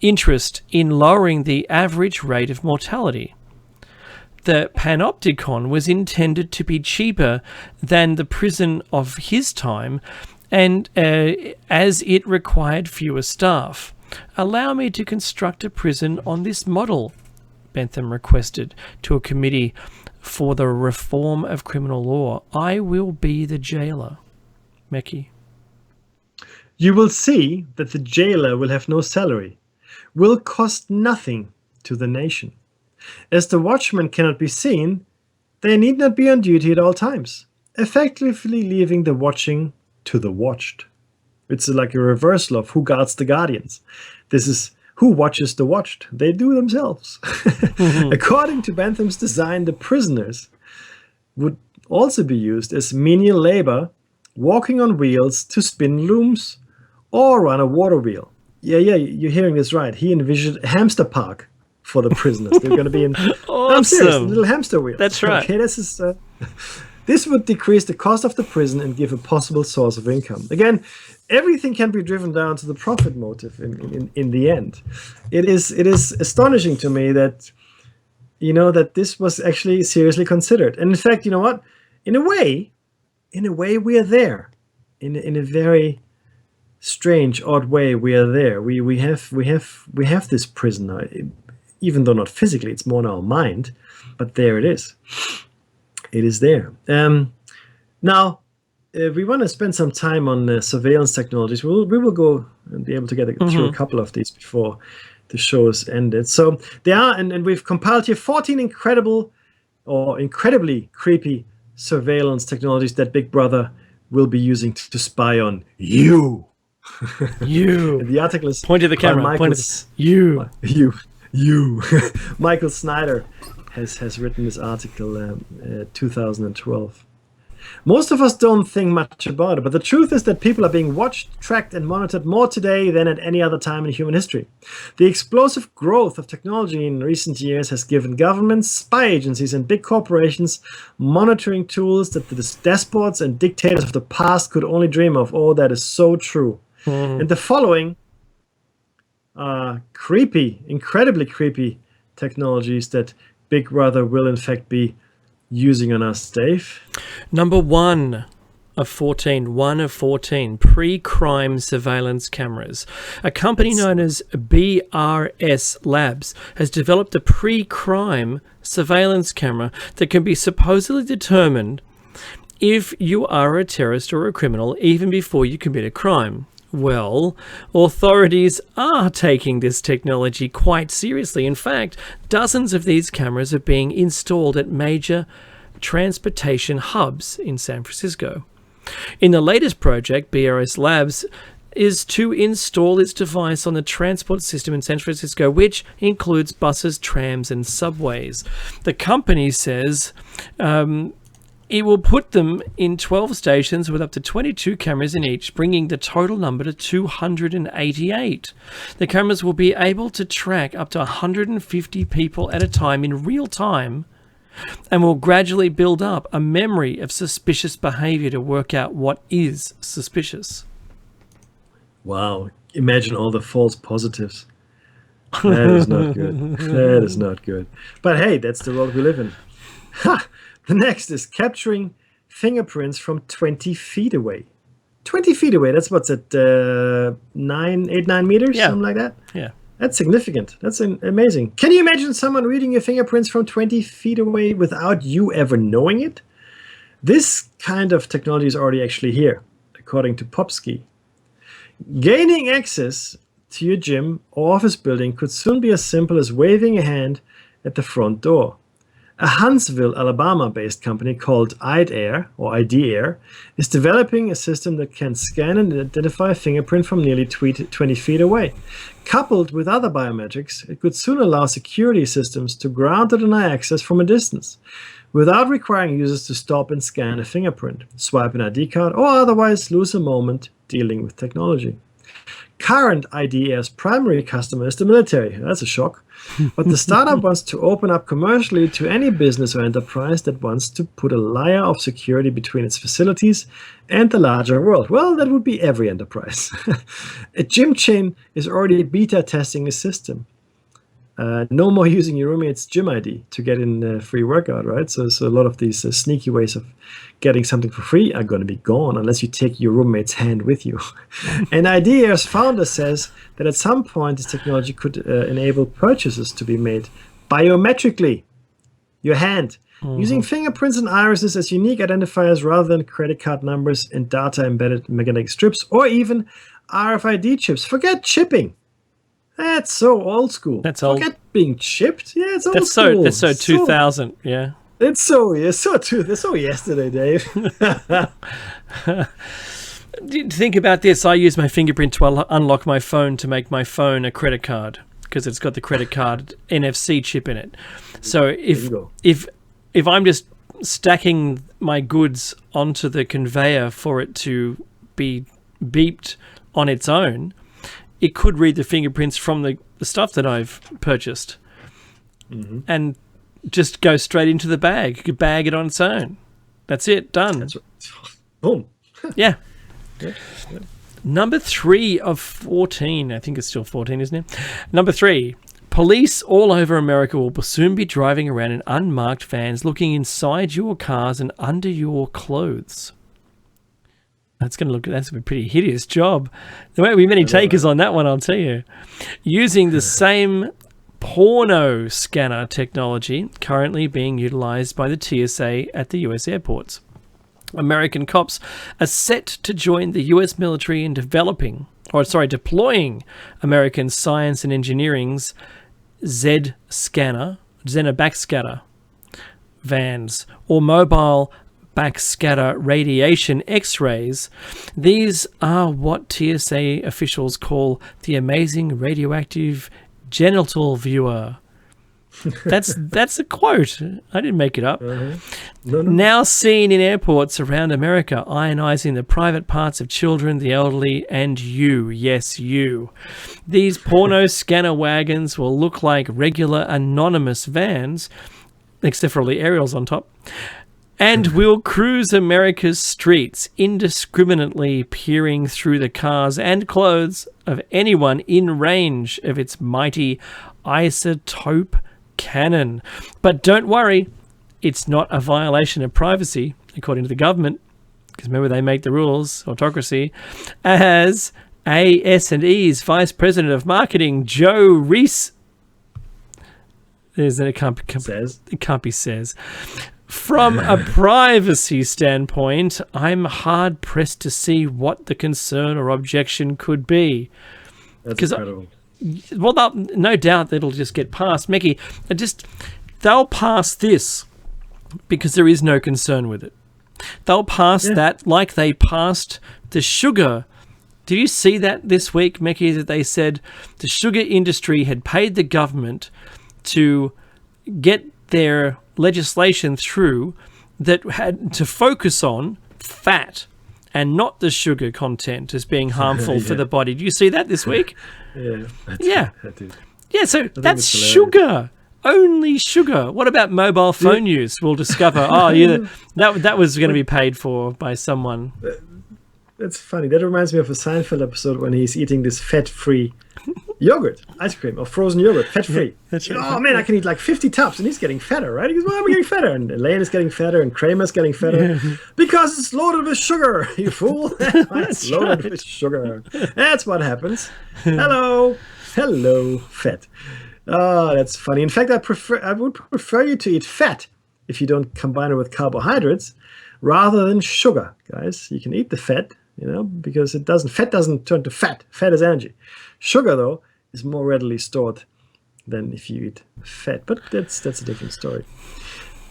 interest in lowering the average rate of mortality. The panopticon was intended to be cheaper than the prison of his time, and as it required fewer staff. Allow me to construct a prison on this model, Bentham requested to a committee for the reform of criminal law. I will be the jailer. Meki. You will see that the jailer will have no salary, will cost nothing to the nation. As the watchmen cannot be seen, they need not be on duty at all times, effectively leaving the watching to the watched. It's like a reversal of who guards the guardians. This is who watches the watched. They do themselves. According to Bentham's design, the prisoners would also be used as menial labor, walking on wheels to spin looms or run a water wheel. Yeah, you're hearing this right. He envisioned a hamster park for the prisoners. They're going to be in I'm serious, a little hamster wheel. That's right. Okay, this would decrease the cost of the prison and give a possible source of income. Again, everything can be driven down to the profit motive in the end. It is astonishing to me that that this was actually seriously considered. And in fact, you know what? In a way we are there. In a very strange, odd way, we are there. We have this prison now, even though not physically, it's more in our mind, but there it is. It is there. Now, we want to spend some time on surveillance technologies. We will go and be able to get through a couple of these before the show is ended. So there are, and we've compiled here 14 incredibly creepy surveillance technologies that Big Brother will be using to spy on you. You. The article is point to the camera. Point to you. You. Michael Snyder has written this article 2012. Most of us don't think much about it, but the truth is that people are being watched, tracked, and monitored more today than at any other time in human history. The explosive growth of technology in recent years has given governments, spy agencies, and big corporations monitoring tools that the despots and dictators of the past could only dream of. Oh, that is so true. And the following creepy, incredibly creepy technologies that Big Brother will in fact be using on us, Dave. Number 1 of 14, pre-crime surveillance cameras. A company known as BRS Labs has developed a pre-crime surveillance camera that can be supposedly determined if you are a terrorist or a criminal even before you commit a crime. Well, authorities are taking this technology quite seriously. In fact, dozens of these cameras are being installed at major transportation hubs in San Francisco. In the latest project, BRS Labs is to install its device on the transport system in San Francisco, which includes buses, trams, and subways. The company says it will put them in 12 stations with up to 22 cameras in each, bringing the total number to 288. The cameras will be able to track up to 150 people at a time in real time and will gradually build up a memory of suspicious behavior to work out what is suspicious. Wow. Imagine all the false positives. That is not good. That is not good. But hey, that's the world we live in. Ha! The next is capturing fingerprints from 20 feet away. 20 feet away, that's what's at 9 meters, Yeah. something like that? Yeah. That's significant. That's amazing. Can you imagine someone reading your fingerprints from 20 feet away without you ever knowing it? This kind of technology is already actually here, according to Popsky. Gaining access to your gym or office building could soon be as simple as waving a hand at the front door. A Huntsville, Alabama-based company called ID Air is developing a system that can scan and identify a fingerprint from nearly 20 feet away. Coupled with other biometrics, it could soon allow security systems to grant or deny access from a distance, without requiring users to stop and scan a fingerprint, swipe an ID card, or otherwise lose a moment dealing with technology. Current ID Air's primary customer is the military. That's a shock. But the startup wants to open up commercially to any business or enterprise that wants to put a layer of security between its facilities and the larger world. Well, that would be every enterprise. A gym chain is already beta testing a system. No more using your roommate's gym ID to get in a free workout, right? So a lot of these sneaky ways of getting something for free are going to be gone unless you take your roommate's hand with you. And IDEA's founder says that at some point this technology could enable purchases to be made biometrically. Your hand. Using fingerprints and irises as unique identifiers rather than credit card numbers and data-embedded magnetic strips or even RFID chips. Forget chipping. That's so old school. That's old. Forget being chipped. Yeah, it's old school. That's so 2000. Yeah. It's so yesterday, Dave. Think about this. I use my fingerprint to unlock my phone to make my phone a credit card because it's got the credit card NFC chip in it. So if I'm just stacking my goods onto the conveyor for it to be beeped on its own, it could read the fingerprints from the stuff that I've purchased and just go straight into the bag. You could bag it on its own. That's it. Done. That's right. Boom. Yeah. Yeah. Number 3 of 14. I think it's still 14, isn't it? Number 3. Police all over America will soon be driving around in unmarked vans looking inside your cars and under your clothes. That's a pretty hideous job. There won't be many takers on that one, I'll tell you. Using the same porno scanner technology currently being utilized by the TSA at the US airports. American cops are set to join the US military in deploying American science and engineering's Xena backscatter vans or mobile backscatter radiation X-rays. These are what TSA officials call the amazing radioactive genital viewer. That's a quote. I didn't make it up. No. Now seen in airports around America, ionizing the private parts of children, the elderly, and you. Yes, you. These porno scanner wagons will look like regular anonymous vans, except for all the aerials on top, and will cruise America's streets, indiscriminately peering through the cars and clothes of anyone in range of its mighty isotope cannon. But don't worry, it's not a violation of privacy, according to the government, because remember they make the rules, autocracy, as AS&E's Vice President of Marketing, Joe Reese, it can't be says. From a privacy standpoint, I'm hard-pressed to see what the concern or objection could be. That's incredible. Well, no doubt that'll just get passed. Mickey, they'll pass this because there is no concern with it. They'll pass that like they passed the sugar. Did you see that this week, Mickey, that they said the sugar industry had paid the government to get their legislation through that had to focus on fat and not the sugar content as being harmful for the body. Do you see that this week? I did. Yeah, so that's sugar. Only sugar. What about mobile phone use? We'll discover, that was going to be paid for by someone. That's funny. That reminds me of a Seinfeld episode when he's eating this fat-free yogurt, ice cream, or frozen yogurt, fat-free. That's right. Oh, man, I can eat like 50 tubs, and he's getting fatter, right? He goes, well, I'm getting fatter. And Elaine is getting fatter, and Kramer's getting fatter. Because it's loaded with sugar, you fool. It's loaded with sugar. That's what happens. Hello, fat. Oh, that's funny. In fact, I would prefer you to eat fat if you don't combine it with carbohydrates rather than sugar, guys. You can eat the fat, because fat doesn't turn to fat. Fat is energy. Sugar, though, is more readily stored than if you eat fat. But that's a different story.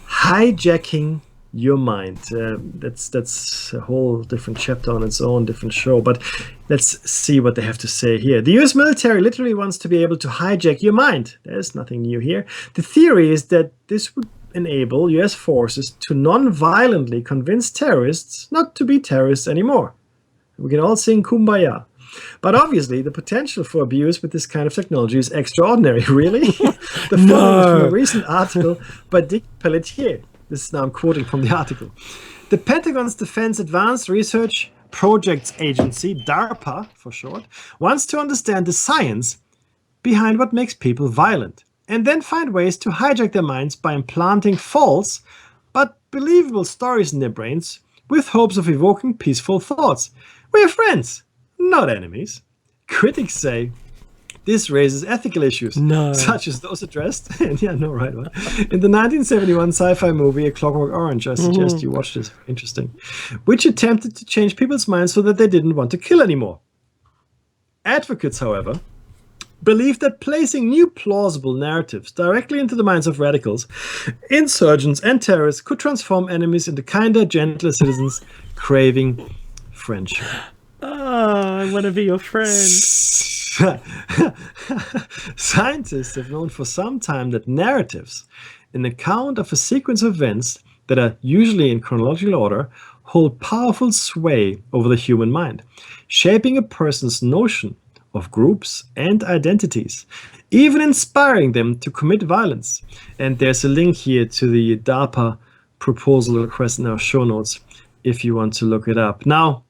Hijacking your mind. That's a whole different chapter on its own, different show. But let's see what they have to say here. The US military literally wants to be able to hijack your mind. There's nothing new here. The theory is that this would enable US forces to non-violently convince terrorists not to be terrorists anymore. We can all sing Kumbaya. But obviously, the potential for abuse with this kind of technology is extraordinary. Really? The following is from a recent article by Dick Pelletier. This is now I'm quoting from the article. The Pentagon's Defense Advanced Research Projects Agency, DARPA for short, wants to understand the science behind what makes people violent, and then find ways to hijack their minds by implanting false but believable stories in their brains with hopes of evoking peaceful thoughts. We're friends, not enemies. Critics say this raises ethical issues, such as those addressed in the 1971 sci-fi movie A Clockwork Orange. I suggest you watch this. Interesting. Which attempted to change people's minds so that they didn't want to kill anymore. Advocates, however, believe that placing new plausible narratives directly into the minds of radicals, insurgents, and terrorists could transform enemies into kinder, gentler citizens craving friendship. I want to be your friend. Scientists have known for some time that narratives, an account of a sequence of events that are usually in chronological order, hold powerful sway over the human mind, shaping a person's notion of groups and identities, even inspiring them to commit violence. And there's a link here to the DARPA proposal request in our show notes if you want to look it up. Now,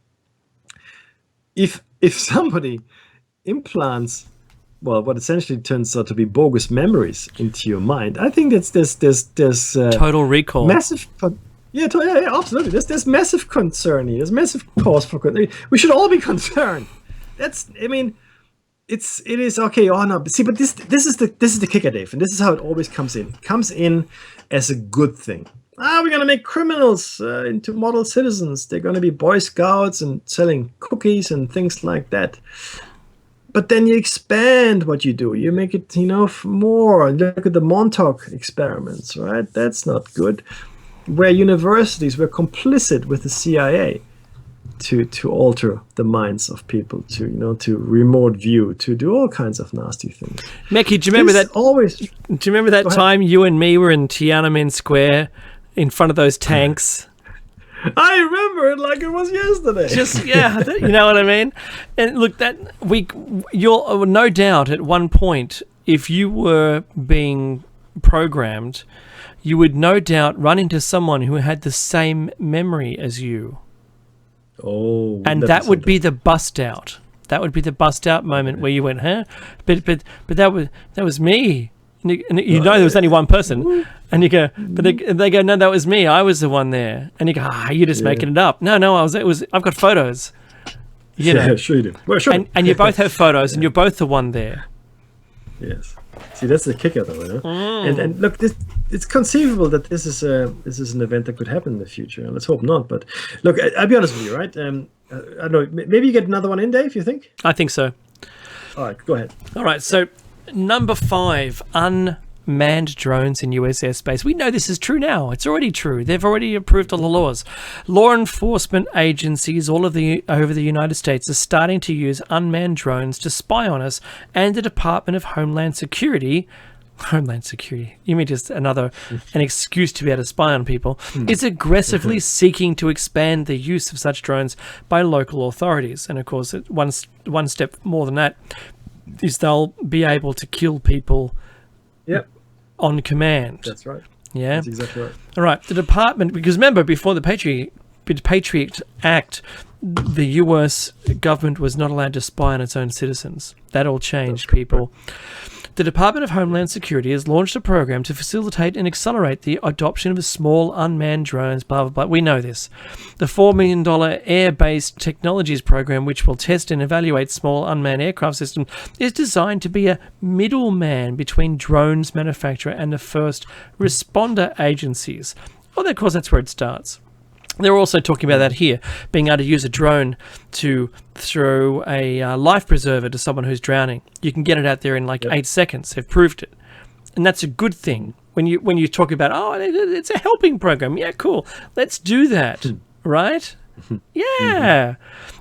if somebody implants, well, what essentially turns out to be bogus memories into your mind, I think there's total recall, massive. Yeah, absolutely. There's massive concern here. There's massive cause for concern. We should all be concerned. It is okay. Oh no, see, but this is the kicker, Dave, and this is how it always comes in. It comes in as a good thing. We're going to make criminals into model citizens. They're going to be Boy Scouts and selling cookies and things like that. But then you expand what you do. You make it, more. Look at the Montauk experiments, right? That's not good. Where universities were complicit with the CIA. to alter the minds of people, to remote view, to do all kinds of nasty things. Meki, do you remember that? Always. Do you remember that time you and me were in Tiananmen Square in front of those tanks? I remember it like it was yesterday. Just you know what I mean. And look, you'll no doubt at one point, if you were being programmed, you would no doubt run into someone who had the same memory as you. Oh, and that would be the bust out. That would be the bust out moment where you went, huh? But that was me. And you know there was only one person, and you go, but they go, no, that was me. I was the one there. And you go, you're just making it up. No, I've got photos. You know. Sure you do. Well, sure. And you both have photos, and you're both the one there. Yes. See, that's the kicker, though. And look, it's conceivable that this is an event that could happen in the future. And let's hope not. But look, I'll be honest with you, right? I don't know. Maybe you get another one in, Dave. You think? I think so. All right, go ahead. All right. So, number 5, unmanned drones in US airspace. We know this is true now. It's already true. They've already approved all the laws. Law enforcement agencies over the United States are starting to use unmanned drones to spy on us, and the Department of Homeland Security, you mean just an excuse to be able to spy on people, is aggressively seeking to expand the use of such drones by local authorities. And of course, one step more than that is they'll be able to kill people on command. That's right. Yeah? That's exactly right. All right. The department, because remember, before the Patriot Act, the US government was not allowed to spy on its own citizens. That all changed, people. The Department of Homeland Security has launched a program to facilitate and accelerate the adoption of small unmanned drones, blah, blah, blah. We know this. The $4 million Air-Based Technologies Program, which will test and evaluate small unmanned aircraft systems, is designed to be a middleman between drones manufacturer and the first responder agencies. Well, of course, that's where it starts. They're also talking about that here, being able to use a drone to throw a life preserver to someone who's drowning. You can get it out there in 8 seconds. They've proved it. And that's a good thing. When you talk about, it's a helping program. Yeah, cool. Let's do that. Right? Yeah.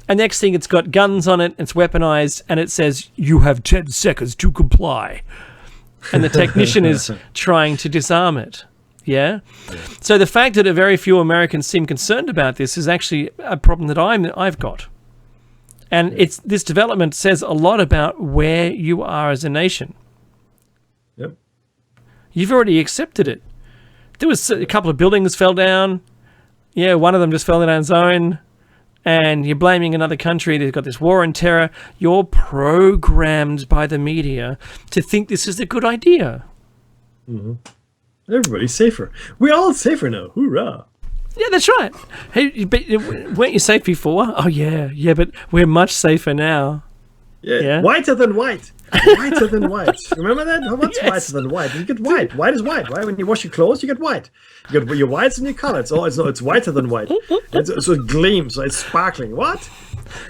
And next thing, it's got guns on it, it's weaponized, and it says, you have 10 seconds to comply. And the technician is trying to disarm it. Yeah. So the fact that a very few Americans seem concerned about this is actually a problem that I've got. And this development says a lot about where you are as a nation. Yep. You've already accepted it. There was a couple of buildings fell down. Yeah, one of them just fell down on its own. And you're blaming another country. They've got this war on terror. You're programmed by the media to think this is a good idea. Mm-hmm. Everybody's safer. We're all safer now. Hoorah. Yeah, that's right. Hey, but weren't you safe before? Oh, yeah, but we're much safer now. Yeah. Whiter than white. Whiter than white. Remember that? What's whiter than white? You get white. White is white, right? When you wash your clothes, you get white. You get your whites and your colors. It's whiter than white. So it gleams. So it's sparkling. What?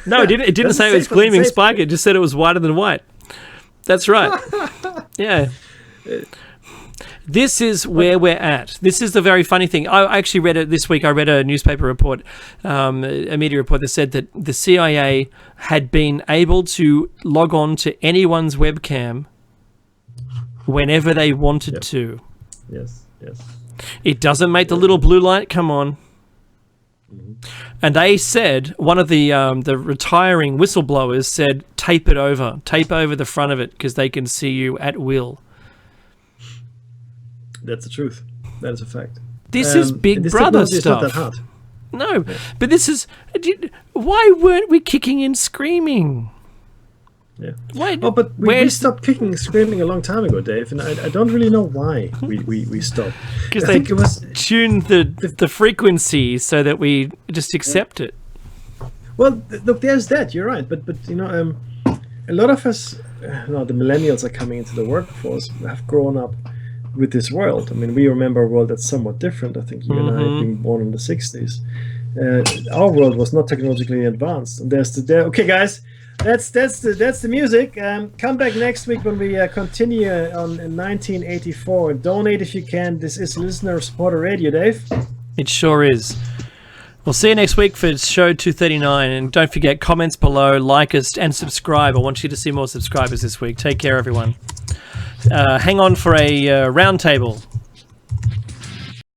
No, it didn't say it was gleaming, sparkling. It just said it was whiter than white. That's right. Yeah. This is where we're at. This is the very funny thing. I actually read it this week. I read a newspaper report, a media report that said that the CIA had been able to log on to anyone's webcam whenever they wanted to. Yes. It doesn't make the little blue light come on. Mm-hmm. And they said, one of the retiring whistleblowers said, tape over the front of it because they can see you at will. That's the truth. That is a fact. This is Big Brother stuff. It's not that hard. No, but this is... Why weren't we kicking and screaming? Yeah. Why? Oh, but we stopped kicking and screaming a long time ago, Dave, and I don't really know why we stopped. Because they tuned the frequency so that we just accept it. Well, look, there's that. You're right, but a lot of us, the millennials are coming into the workforce, have grown up with this world. I mean, we remember a world that's somewhat different. I think you and I being born in the 60s. Our world was not technologically advanced. And okay, guys, that's the music. Come back next week when we continue on 1984. Donate if you can. This is listener supporter radio, Dave. It sure is. We'll see you next week for show 239. And don't forget, comments below, like us, and subscribe. I want you to see more subscribers this week. Take care, everyone. Hang on for a round table.